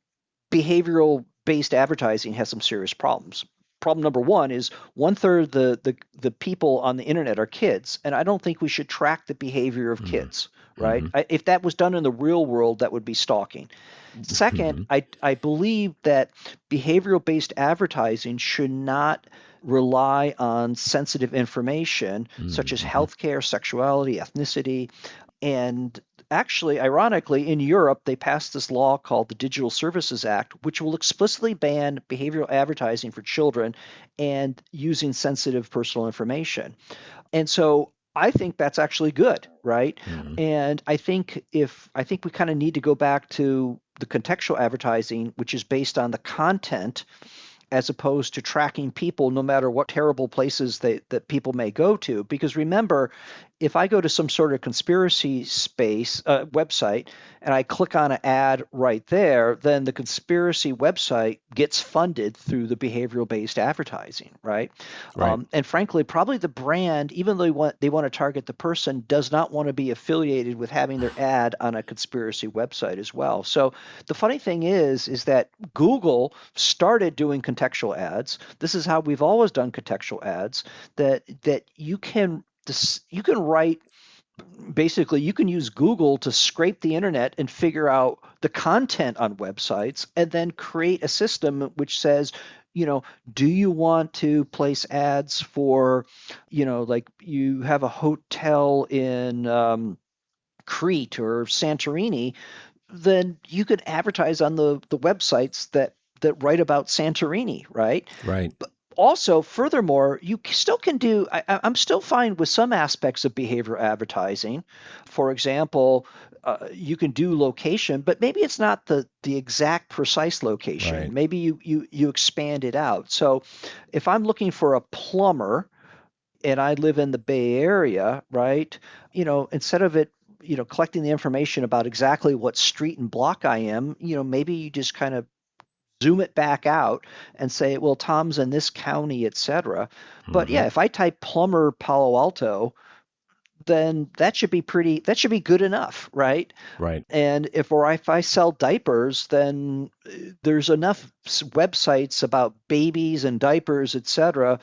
behavioral based advertising has some serious problems. Problem number one is 1/3 the people on the internet are kids, and I don't think we should track the behavior of kids, right? Mm-hmm. If that was done in the real world, that would be stalking. Second, I believe that behavioral based advertising should not rely on sensitive information such as healthcare, sexuality, ethnicity, and actually, ironically, in Europe, they passed this law called the Digital Services Act, which will explicitly ban behavioral advertising for children and using sensitive personal information. And so I think that's actually good, right? And I think we kind of need to go back to the contextual advertising, which is based on the content as opposed to tracking people no matter what terrible places that people may go to. Because remember, if I go to some sort of conspiracy space website and I click on an ad right there, then the conspiracy website gets funded through the behavioral-based advertising, right? And frankly, probably the brand, even though they want to target the person, does not want to be affiliated with having their ad on a conspiracy website as well. So the funny thing is that Google started doing contextual ads. This is how we've always done contextual ads, that you can write, basically you can use Google to scrape the internet and figure out the content on websites and then create a system which says, do you want to place ads for, like you have a hotel in Crete or Santorini, then you could advertise on the websites that write about Santorini, right? Right. Also, furthermore, you still can do, I'm still fine with some aspects of behavioral advertising. For example, you can do location, but maybe it's not the exact precise location. Right. Maybe you expand it out. So if I'm looking for a plumber and I live in the Bay Area, right? Instead of it, collecting the information about exactly what street and block I am, maybe you just kind of zoom it back out and say, well, Tom's in this county, etc. But Hmm. yeah, if I type plumber Palo Alto, then that should be good enough, right? Right. And if I sell diapers, then there's enough websites about babies and diapers, etc.,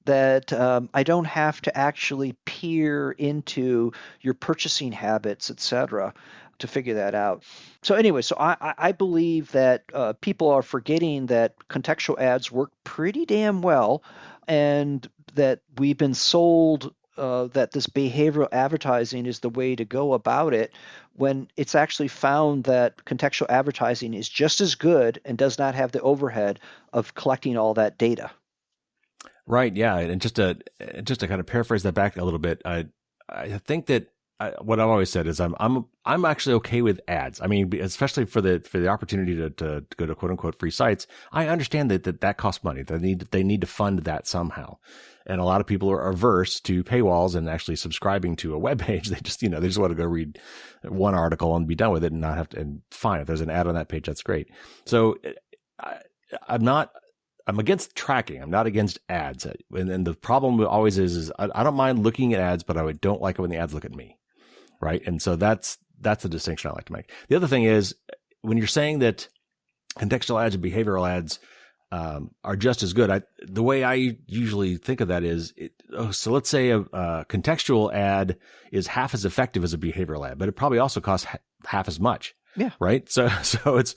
that I don't have to actually peer into your purchasing habits, etc., to figure that out. So anyway, I believe that people are forgetting that contextual ads work pretty damn well, and that we've been sold that this behavioral advertising is the way to go about it, when it's actually found that contextual advertising is just as good and does not have the overhead of collecting all that data. Right. Yeah. And just to kind of paraphrase that back a little bit, I think that what I've always said is I'm actually okay with ads. I mean, especially for the opportunity to go to quote unquote free sites. I understand that costs money. They need to fund that somehow. And a lot of people are averse to paywalls and actually subscribing to a web page. They just want to go read one article and be done with it and not have to, and fine. If there's an ad on that page, that's great. So I, I'm not, I'm against tracking. I'm not against ads. And the problem always is I don't mind looking at ads, but I don't like it when the ads look at me. Right. And so that's the distinction I like to make. The other thing is when you're saying that contextual ads and behavioral ads are just as good. The way I usually think of that is, so let's say a contextual ad is half as effective as a behavioral ad, but it probably also costs half as much. Yeah. Right. So it's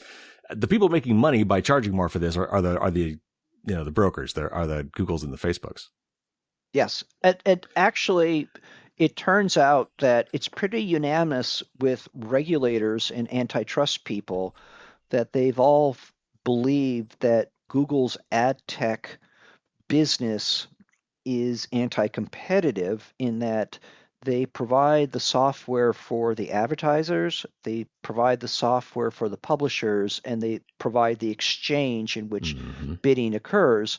the people making money by charging more for this are the the brokers. There are the Googles and the Facebooks. Yes. And actually, it turns out that it's pretty unanimous with regulators and antitrust people that they've all believed that Google's ad tech business is anti-competitive in that they provide the software for the advertisers, they provide the software for the publishers, and they provide the exchange in which Mm-hmm. bidding occurs.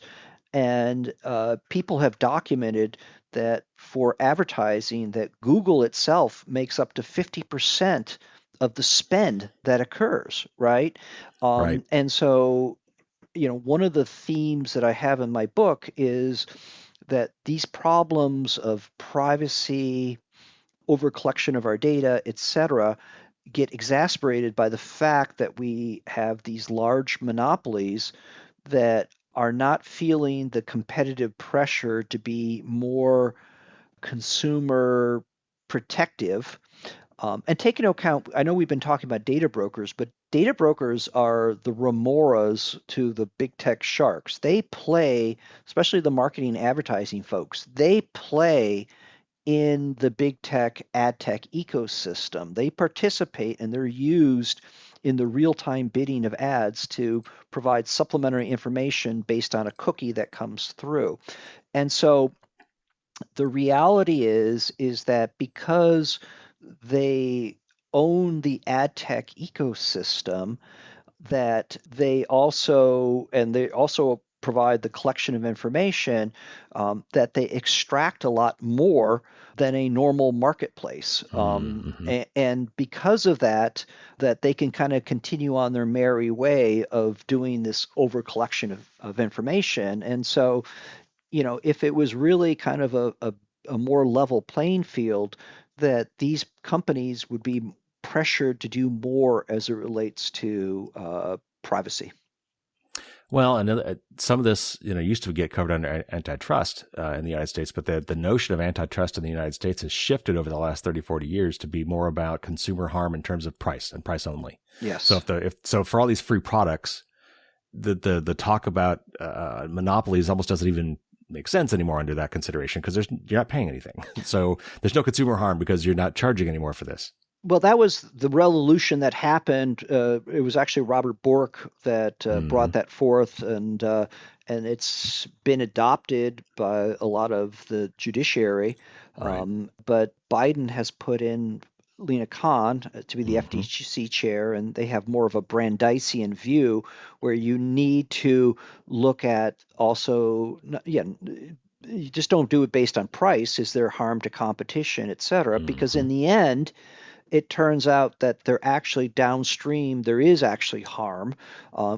And people have documented that for advertising, that Google itself makes up to 50% of the spend that occurs, right? Right. And so, one of the themes that I have in my book is that these problems of privacy, over collection of our data, etc., get exacerbated by the fact that we have these large monopolies that are not feeling the competitive pressure to be more consumer protective. And take into account, I know we've been talking about data brokers, but data brokers are the remoras to the big tech sharks. They play, especially the marketing advertising folks, they play in the big tech ad tech ecosystem. They participate and they're used in the real time bidding of ads to provide supplementary information based on a cookie that comes through. And so the reality is that because they own the ad tech ecosystem, that they also provide the collection of information, that they extract a lot more than a normal marketplace. Mm-hmm. And because of that, that they can kind of continue on their merry way of doing this over collection of information. And so, if it was really kind of a more level playing field, that these companies would be pressured to do more as it relates to privacy. Well, some of this, used to get covered under antitrust in the United States, but the notion of antitrust in the United States has shifted over the last 30, 40 years to be more about consumer harm in terms of price and price only. So Yes. so for all these free products, the talk about monopolies almost doesn't even make sense anymore under that consideration because you're not paying anything. So there's no consumer harm because you're not charging anymore for this. Well, that was the revolution that happened. It was actually Robert Bork that brought Hmm. that forth, and it's been adopted by a lot of the judiciary. Right. But Biden has put in Lena Khan to be the Hmm. FTC chair, and they have more of a Brandeisian view where you need to look at also, yeah, you just don't do it based on price. Is there harm to competition, et cetera? Because Hmm. in the end, it turns out that they're actually downstream, there is actually harm,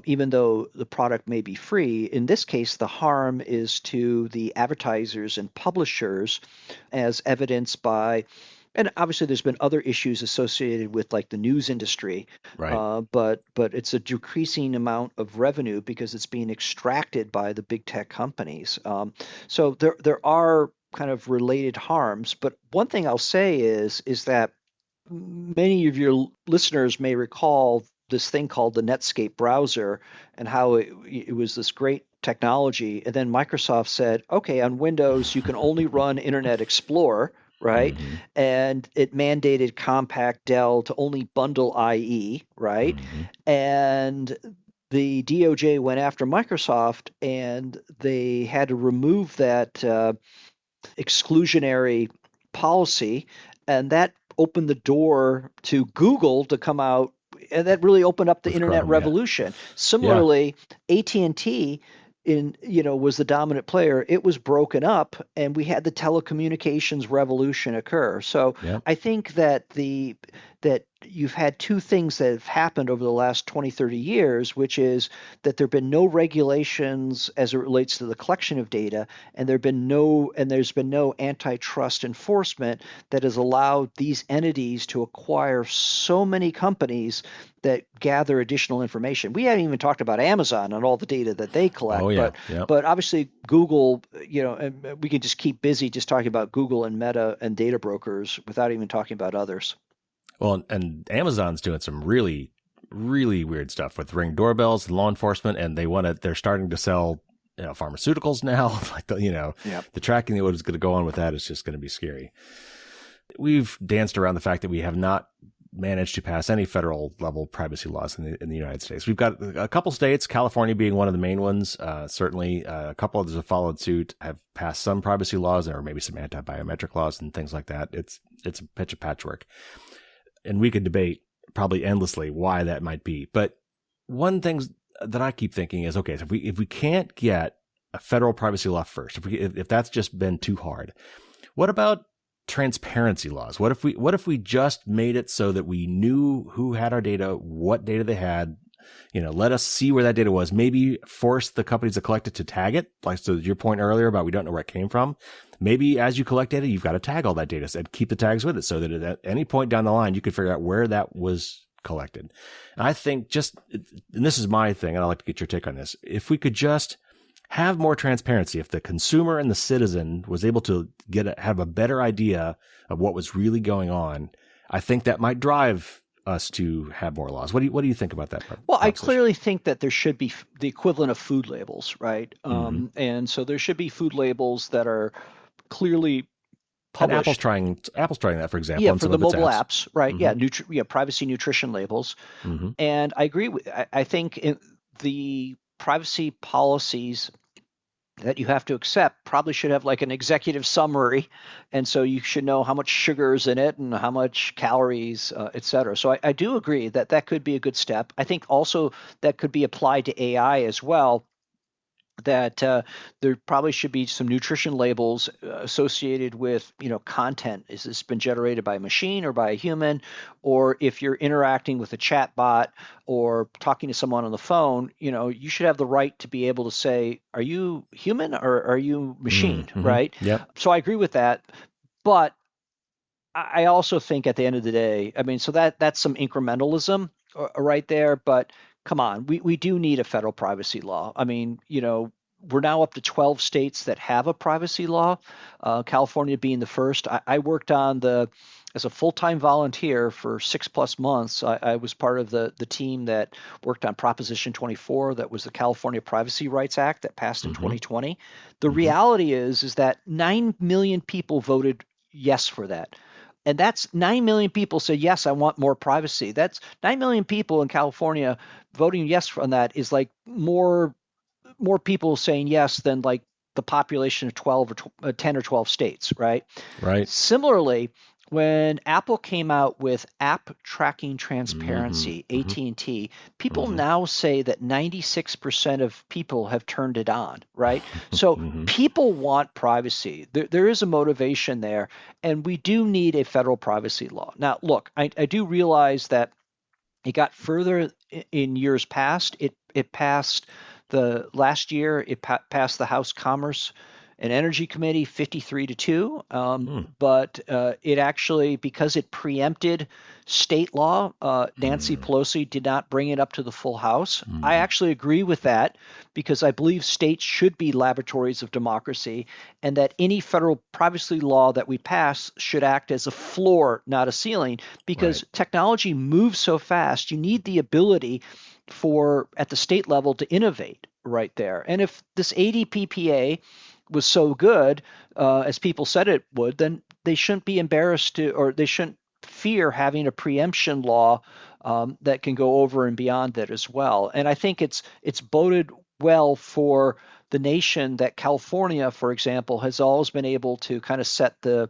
even though the product may be free. In this case, the harm is to the advertisers and publishers, as evidenced by, and obviously there's been other issues associated with like the news industry, Right. but it's a decreasing amount of revenue because it's being extracted by the big tech companies. So there are kind of related harms. But one thing I'll say is that many of your listeners may recall this thing called the Netscape browser and how it was this great technology. And then Microsoft said, okay, on Windows, you can only run Internet Explorer, right? Hmm. And it mandated Compaq Dell to only bundle IE, right? Hmm. And the DOJ went after Microsoft and they had to remove that exclusionary policy, and that opened the door to Google to come out, and that really opened up the With internet Chrome, yeah. revolution. Yeah. Similarly, AT&T was the dominant player. It was broken up, and we had the telecommunications revolution occur. So Yeah. I think that you've had two things that have happened over the last 20, 30 years, which is that there have been no regulations as it relates to the collection of data, and there's been no antitrust enforcement that has allowed these entities to acquire so many companies that gather additional information. We haven't even talked about Amazon and all the data that they Oh, collect, yeah. but Yep. but obviously Google, and we can just keep busy just talking about Google and Meta and data brokers without even talking about others. Well, and Amazon's doing some really, really weird stuff with Ring doorbells and law enforcement, and they're starting to sell, pharmaceuticals now. Like Yeah. the tracking that what is going to go on with that is just going to be scary. We've danced around the fact that we have not managed to pass any federal level privacy laws in the United States. We've got a couple states, California being one of the main ones. Certainly, a couple others have followed suit, have passed some privacy laws, or maybe some anti-biometric laws and things like that. It's a pitch of patchwork, and we could debate probably endlessly why that might be. But one thing that I keep thinking is, okay, so if we can't get a federal privacy law first, if that's just been too hard, what about transparency laws? What if we just made it so that we knew who had our data, what data they had, let us see where that data was, maybe force the companies that collect it to tag it. Like, so your point earlier about we don't know where it came from. Maybe as you collect data, you've got to tag all that data and keep the tags with it so that at any point down the line, you could figure out where that was collected. And I think and this is my thing, and I'd like to get your take on this. If we could just have more transparency, if the consumer and the citizen was able to have a better idea of what was really going on, I think that might drive us to have more laws. What do you think about that Well, I proposition? clearly think that there should be the equivalent of food labels, right? Hmm. And so there should be food labels that are clearly And Apple's published. trying that, for example, Yeah, on for some the of its mobile apps. apps, right? Hmm. Yeah, privacy nutrition labels. Hmm. And I agree with. I think the privacy policies that you have to accept probably should have like an executive summary, and so you should know how much sugar is in it and how much calories, et cetera. So I do agree that that could be a good step. I think also that could be applied to AI as well, that there probably should be some nutrition labels associated with content. Is this been generated by a machine or by a human? Or if you're interacting with a chat bot or talking to someone on the phone, you should have the right to be able to say, are you human or are you machine, Hmm. right? Yep. So I agree with that. But I also think at the end of the day, I mean, so that's some incrementalism right there. But come on, we do need a federal privacy law. I mean, we're now up to 12 states that have a privacy law, California being the first. I worked on as a full-time volunteer for 6+ months. I was part of the team that worked on Proposition 24, that was the California Privacy Rights Act that passed in Hmm. 2020. The Hmm. reality is that 9 million people voted yes for that. And that's 9 million people say, yes, I want more privacy. That's 9 million people in California voting yes on that is like more people saying yes than like the population of 12 or 10 or 12 states, right? Right. Similarly, when Apple came out with app tracking Mm-hmm. transparency, Mm-hmm. AT&T, people Mm-hmm. now say that 96% of people have turned it on, right? So Mm-hmm. people want privacy. There is a motivation there, and we do need a federal privacy law. Now, look, I do realize that it got further in years past. It passed the last year. It passed the House Commerce and Energy Committee 53-2. Mm. But it actually, because it preempted state law, Nancy Mm. Pelosi did not bring it up to the full House. I Mm. actually agree with that because I believe states should be laboratories of democracy, and that any federal privacy law that we pass should act as a floor, not a ceiling, Right. because technology moves so fast. You need the ability for at the state level to innovate right there. And if this ADPPA was so good as people said it would, then they shouldn't be embarrassed to, or they shouldn't fear having a preemption law that can go over and beyond that as well. And I think it's boded well for the nation that California, for example, has always been able to kind of set the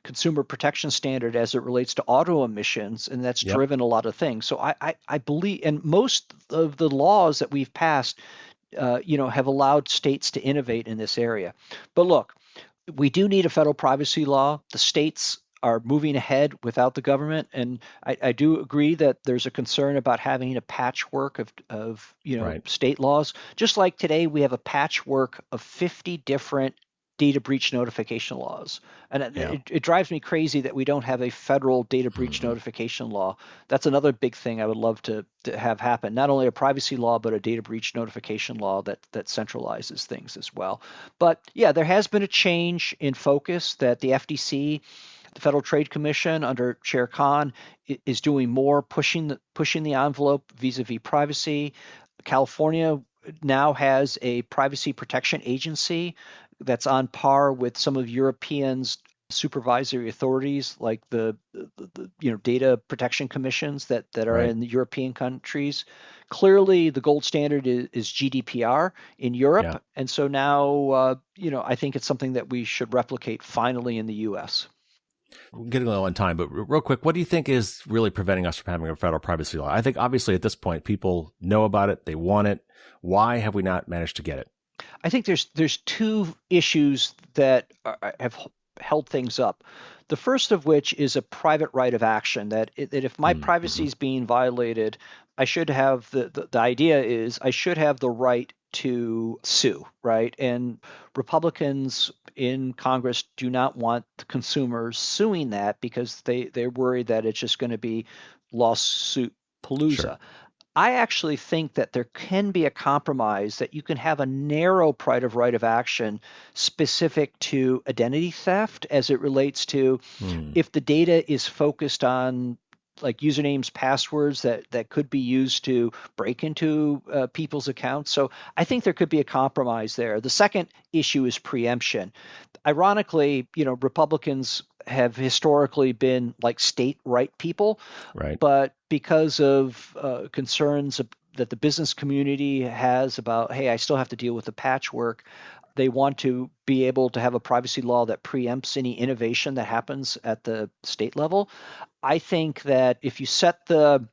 consumer protection standard as it relates to auto emissions, and that's Yep. driven a lot of things. So I believe, and most of the laws that we've passed, have allowed states to innovate in this area. But look, we do need a federal privacy law. The states are moving ahead without the government, and I do agree that there's a concern about having a patchwork of Right. state laws. Just like today, we have a patchwork of 50 different data breach notification laws, and Yeah. it drives me crazy that we don't have a federal data breach Mm-hmm. notification law. That's another big thing I would love to have happen. Not only a privacy law, but a data breach notification law that centralizes things as well. But yeah, there has been a change in focus that the FTC, the Federal Trade Commission under Chair Khan, is doing more, pushing the envelope vis-a-vis privacy. California now has a privacy protection agency that's on par with some of Europeans' supervisory authorities, like the data protection commissions that are Right. in the European countries. Clearly, the gold standard is GDPR in Yeah. Europe, and so now I think it's something that we should replicate finally in the U.S. We're getting low on time, but real quick, what do you think is really preventing us from having a federal privacy law? I think obviously at this point, people know about it, they want it. Why have we not managed to get it? I think there's two issues that have held things up. The first of which is a private right of action that if my Mm-hmm. privacy is being violated, I should have the idea is I should have the right to sue, right? And Republicans in Congress do not want consumers suing that because they're worried that it's just going to be lawsuit Sure. palooza. I actually think that there can be a compromise that you can have a narrow private right of action specific to identity theft as it relates to Mm. if the data is focused on like usernames, passwords that could be used to break into people's accounts. So I think there could be a compromise there. The second issue is preemption. Ironically, Republicans have historically been like state right people, Right. but because of concerns that the business community has about, hey, I still have to deal with the patchwork, they want to be able to have a privacy law that preempts any innovation that happens at the state level. I think that if you set the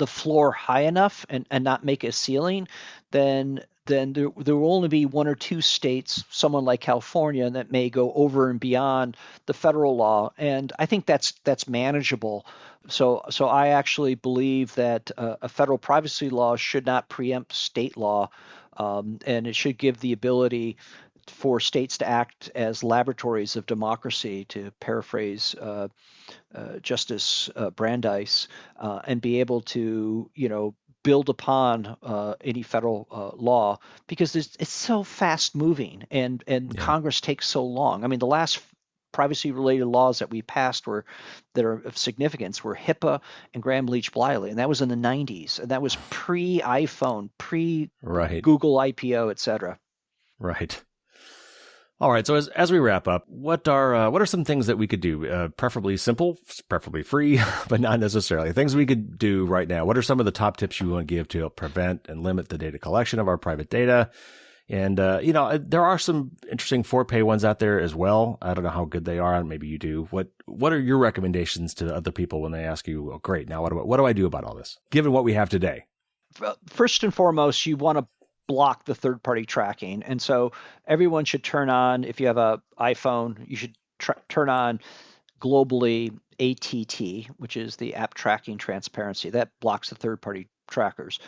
floor high enough and not make a ceiling, then there will only be one or two states, someone like California, that may go over and beyond the federal law, and I think that's manageable. So I actually believe that a federal privacy law should not preempt state law, and it should give the ability for states to act as laboratories of democracy, to paraphrase Justice Brandeis, and be able to, build upon any federal law because it's so fast moving and Yeah. Congress takes so long. I mean, the last privacy related laws that we passed were that are of significance were HIPAA and Graham Leach Bliley, and that was in the 90s, and that was pre iPhone, pre Right. Google IPO, et cetera. Right. All right. So as we wrap up, what are some things that we could do? Preferably simple, preferably free, but not necessarily things we could do right now. What are some of the top tips you want to give to help prevent and limit the data collection of our private data? And there are some interesting for-pay ones out there as well. I don't know how good they are. Maybe you do. What are your recommendations to other people when they ask you, "Oh, great, now what do I do about all this?" Given what we have today. First and foremost, you want to block the third-party tracking. And so everyone should turn on, if you have an iPhone, you should turn on globally ATT, which is the app tracking transparency. That blocks the third-party trackers.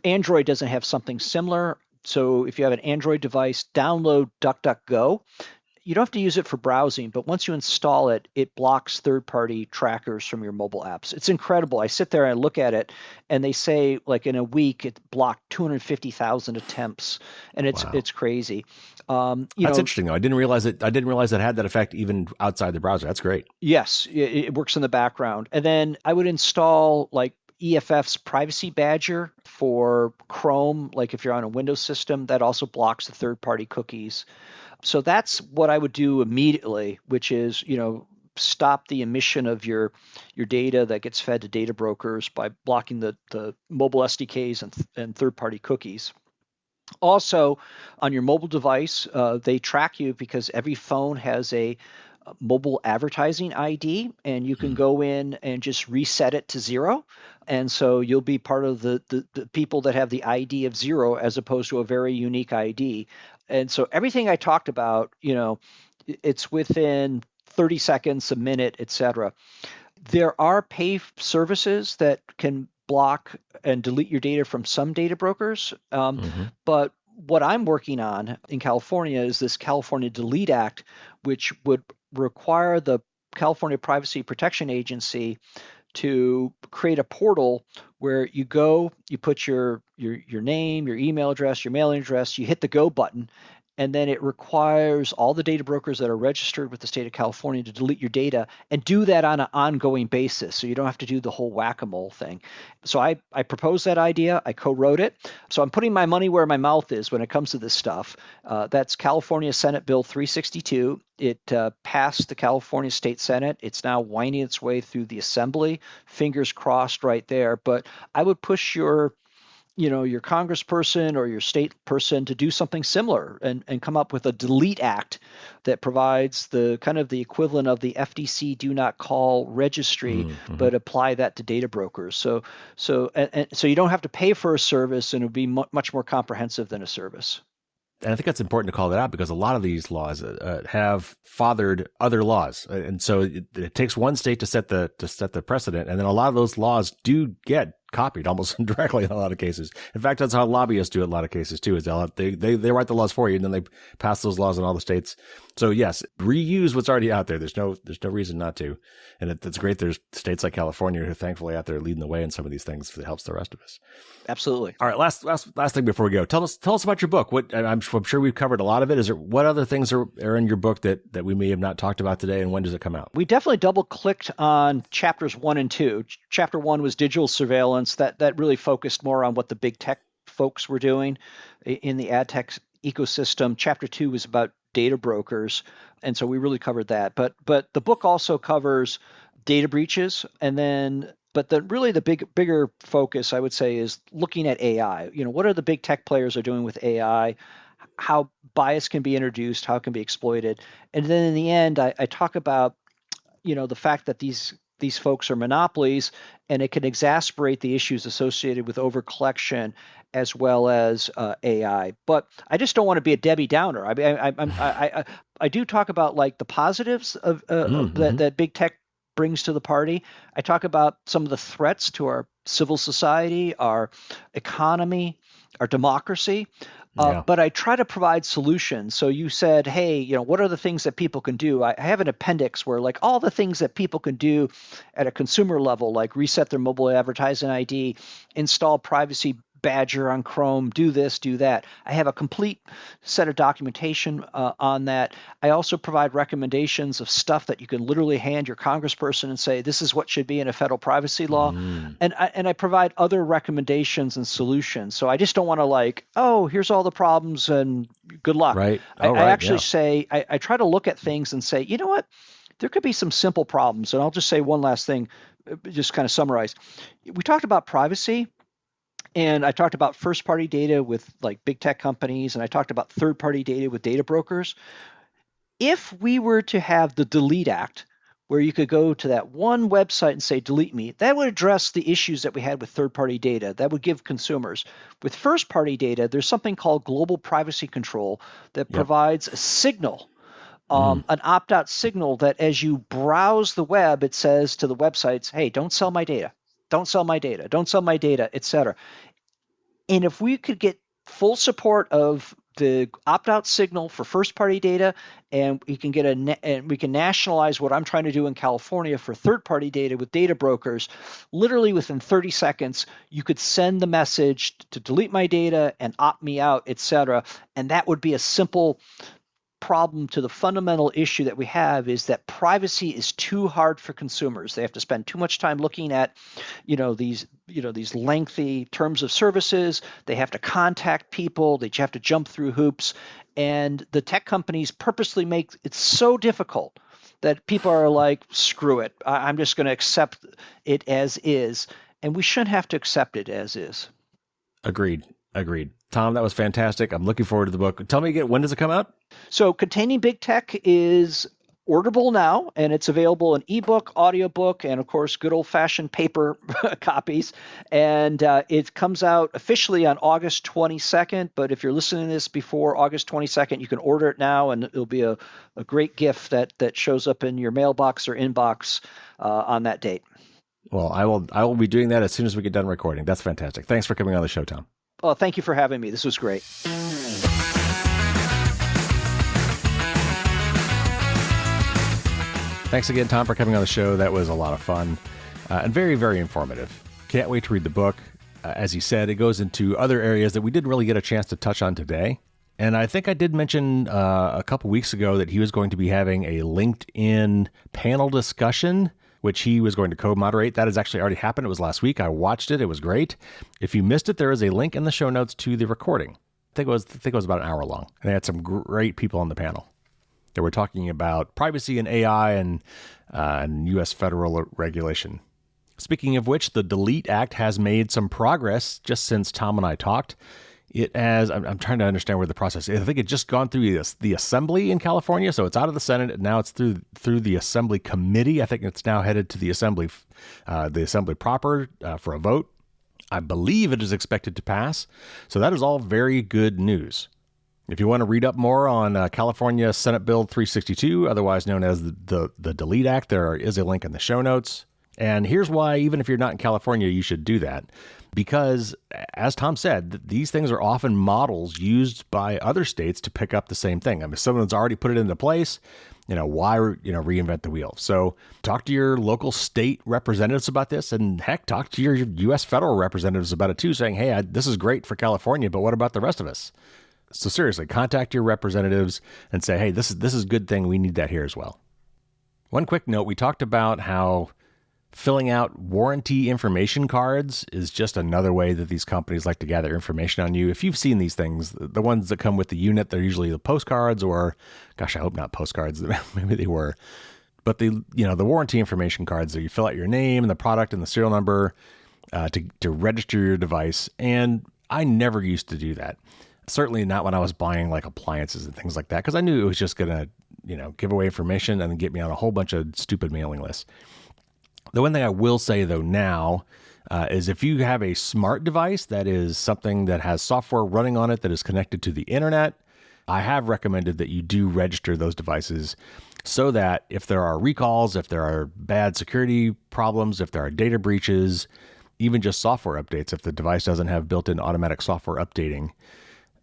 Android doesn't have something similar. So if you have an Android device, download DuckDuckGo. You don't have to use it for browsing, but once you install it, it blocks third-party trackers from your mobile apps. It's incredible. I sit there and look at it, and they say like in a week it blocked 250,000 attempts, and it's crazy. That's interesting though. I didn't realize it had that effect even outside the browser. That's great. Yes, it works in the background. And then I would install like EFF's Privacy Badger for Chrome, like if you're on a Windows system, that also blocks the third-party cookies. So that's what I would do immediately, which is, stop the emission of your data that gets fed to data brokers by blocking the mobile SDKs and third-party cookies. Also, on your mobile device, they track you because every phone has a mobile advertising ID, and you can go in and just reset it to 0. And so you'll be part of the people that have the ID of 0 as opposed to a very unique ID. And so everything I talked about, it's within 30 seconds, a minute, etc. There are pay services that can block and delete your data from some data brokers. But what I'm working on in California is this California Delete Act, which would require the California Privacy Protection Agency to create a portal where you go, you put your name, your email address, your mailing address, you hit the go button, and then it requires all the data brokers that are registered with the state of California to delete your data and do that on an ongoing basis. So you don't have to do the whole whack-a-mole thing. So I proposed that idea. I co-wrote it. So I'm putting my money where my mouth is when it comes to this stuff. That's California Senate Bill 362. It passed the California State Senate. It's now winding its way through the Assembly. Fingers crossed right there. But I would push your congressperson or your state person to do something similar and come up with a delete act that provides the kind of the equivalent of the FDC do not call registry, but apply that to data brokers. So you don't have to pay for a service, and it would be much more comprehensive than a service. And I think that's important to call that out because a lot of these laws have fathered other laws, and so it takes one state to set the precedent, and then a lot of those laws do get copied almost directly in a lot of cases. In fact, that's how lobbyists do it in a lot of cases too. Is they write the laws for you, and then they pass those laws in all the states. So yes, reuse what's already out there. There's no reason not to, and it's great. There's states like California who are thankfully out there leading the way in some of these things that helps the rest of us. Absolutely. All right, last thing before we go. Tell us about your book. What I'm sure we've covered a lot of it. What other things are in your book that we may have not talked about today, and when does it come out? We definitely double clicked on chapters 1 and 2. Chapter 1 was digital surveillance. That really focused more on what the big tech folks were doing in the ad tech ecosystem. Chapter 2 was about data brokers, and so we really covered that. But the book also covers data breaches, and then the bigger focus, I would say, is looking at AI. What are the big tech players are doing with AI? How bias can be introduced, how it can be exploited, and then in the end, I talk about the fact that these folks are monopolies, and it can exacerbate the issues associated with overcollection as well as AI. But I just don't want to be a Debbie Downer. I mean, I do talk about like the positives of that big tech brings to the party. I talk about some of the threats to our civil society, our economy, our democracy. But I try to provide solutions. So you said, hey, what are the things that people can do? I have an appendix where like all the things that people can do at a consumer level, like reset their mobile advertising ID, install privacy Badger on Chrome, do this, do that. I have a complete set of documentation on that. I also provide recommendations of stuff that you can literally hand your congressperson and say, this is what should be in a federal privacy law. And I provide other recommendations and solutions. So I just don't want to like, oh, here's all the problems and good luck. Right. I actually say, I try to look at things and say, you know what? There could be some simple problems. And I'll just say one last thing, just kind of summarize. We talked about privacy, and I talked about first-party data with like big tech companies, and I talked about third-party data with data brokers. If we were to have the Delete Act, where you could go to that one website and say, delete me, that would address the issues that we had with third-party data. That would give consumers. With first-party data, there's something called global privacy control that provides a signal, an opt-out signal that as you browse the web, it says to the websites, hey, don't sell my data, don't sell my data, don't sell my data, etc. And if we could get full support of the opt-out signal for first-party data, and we can get and we can nationalize what I'm trying to do in California for third-party data with data brokers, literally within 30 seconds, you could send the message to delete my data and opt me out, etc. And that would be a simple problem to the fundamental issue that we have, is that privacy is too hard for consumers. They have to spend too much time looking at, these lengthy terms of services. They have to contact people. They have to jump through hoops. And the tech companies purposely make it so difficult that people are like, screw it. I'm just going to accept it as is. And we shouldn't have to accept it as is. Agreed. Tom, that was fantastic. I'm looking forward to the book. Tell me again, when does it come out? So Containing Big Tech is orderable now, and it's available in ebook, audiobook, and of course, good old-fashioned paper copies. And it comes out officially on August 22nd, but if you're listening to this before August 22nd, you can order it now, and it'll be a great gift that shows up in your mailbox or inbox on that date. Well, I will be doing that as soon as we get done recording. That's fantastic. Thanks for coming on the show, Tom. Well, thank you for having me. This was great. Thanks again, Tom, for coming on the show. That was a lot of fun and very, very informative. Can't wait to read the book. As he said, it goes into other areas that we didn't really get a chance to touch on today. And I think I did mention a couple weeks ago that he was going to be having a LinkedIn panel discussion, which he was going to co-moderate. That has actually already happened. It was last week. I watched it. It was great. If you missed it, there is a link in the show notes to the recording. I think it was about an hour long. And they had some great people on the panel. They were talking about privacy and AI and U.S. federal regulation. Speaking of which, the Delete Act has made some progress just since Tom and I talked. It has, I'm trying to understand where the process is. I think it just gone through the Assembly in California, so it's out of the Senate, and now it's through the Assembly Committee. I think it's now headed to the Assembly proper for a vote. I believe it is expected to pass, so that is all very good news. If you want to read up more on California Senate Bill 362, otherwise known as the Delete Act, there is a link in the show notes. And here's why, even if you're not in California, you should do that. Because, as Tom said, these things are often models used by other states to pick up the same thing. I mean, if someone's already put it into place, why reinvent the wheel? So talk to your local state representatives about this, and heck, talk to your U.S. federal representatives about it too, saying, hey, this is great for California, but what about the rest of us? So seriously, contact your representatives and say, hey, this is a good thing. We need that here as well. One quick note, we talked about how filling out warranty information cards is just another way that these companies like to gather information on you. If you've seen these things, the ones that come with the unit, they're usually the postcards, or, gosh, I hope not postcards. Maybe they were. But the warranty information cards that you fill out your name and the product and the serial number to register your device. And I never used to do that. Certainly not when I was buying like appliances and things like that, because I knew it was just going to, give away information and get me on a whole bunch of stupid mailing lists. The one thing I will say, though, now is if you have a smart device that is something that has software running on it that is connected to the internet, I have recommended that you do register those devices so that if there are recalls, if there are bad security problems, if there are data breaches, even just software updates, if the device doesn't have built-in automatic software updating,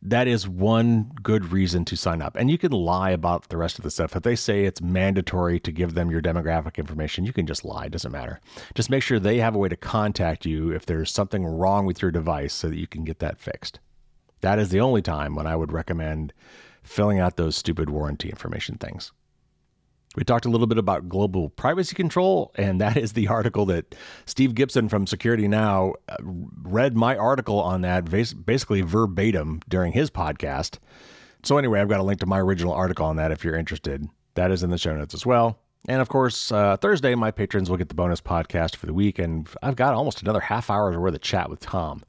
that is one good reason to sign up. And you can lie about the rest of the stuff. If they say it's mandatory to give them your demographic information, you can just lie. It doesn't matter. Just make sure they have a way to contact you if there's something wrong with your device so that you can get that fixed. That is the only time when I would recommend filling out those stupid warranty information things. We talked a little bit about global privacy control, and that is the article that Steve Gibson from Security Now read my article on that basically verbatim during his podcast. So anyway, I've got a link to my original article on that if you're interested. That is in the show notes as well. And of course, Thursday, my patrons will get the bonus podcast for the week, and I've got almost another half hour's worth of chat with Tom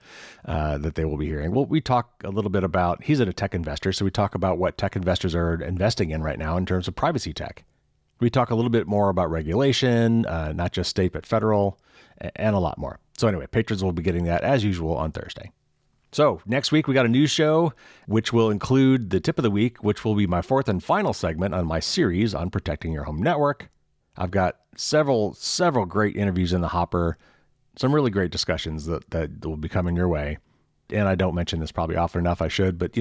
that they will be hearing. Well, we talk a little bit about, he's a tech investor, so we talk about what tech investors are investing in right now in terms of privacy tech. We talk a little bit more about regulation, not just state, but federal, and a lot more. So anyway, patrons will be getting that as usual on Thursday. So next week, we got a news show, which will include the tip of the week, which will be my fourth and final segment on my series on protecting your home network. I've got several great interviews in the hopper, some really great discussions that will be coming your way. And I don't mention this probably often enough, I should, but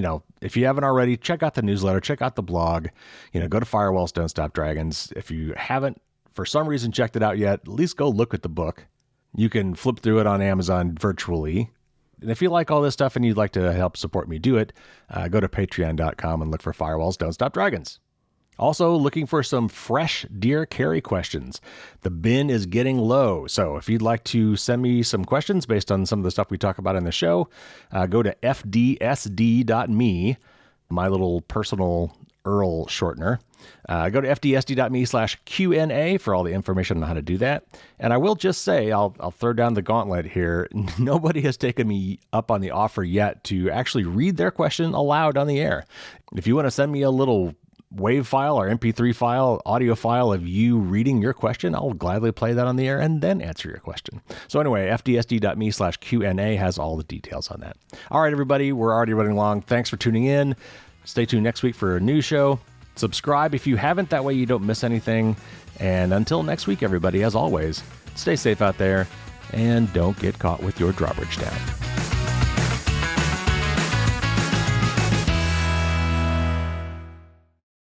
if you haven't already, check out the newsletter, check out the blog, go to Firewalls Don't Stop Dragons. If you haven't, for some reason, checked it out yet, at least go look at the book. You can flip through it on Amazon virtually. And if you like all this stuff and you'd like to help support me do it, go to patreon.com and look for Firewalls Don't Stop Dragons. Also, looking for some fresh Dear Carrie questions. The bin is getting low, so if you'd like to send me some questions based on some of the stuff we talk about in the show, go to fdsd.me, my little personal URL shortener. Go to fdsd.me/Q&A for all the information on how to do that. And I will just say, I'll throw down the gauntlet here. Nobody has taken me up on the offer yet to actually read their question aloud on the air. If you want to send me a little WAV file or MP3 file, audio file of you reading your question, I'll gladly play that on the air and then answer your question. So anyway, fdsd.me/Q&A has all the details on that. All right, everybody, we're already running long. Thanks for tuning in. Stay tuned next week for a new show. Subscribe if you haven't, that way you don't miss anything. And until next week, everybody, as always, stay safe out there and don't get caught with your drawbridge down.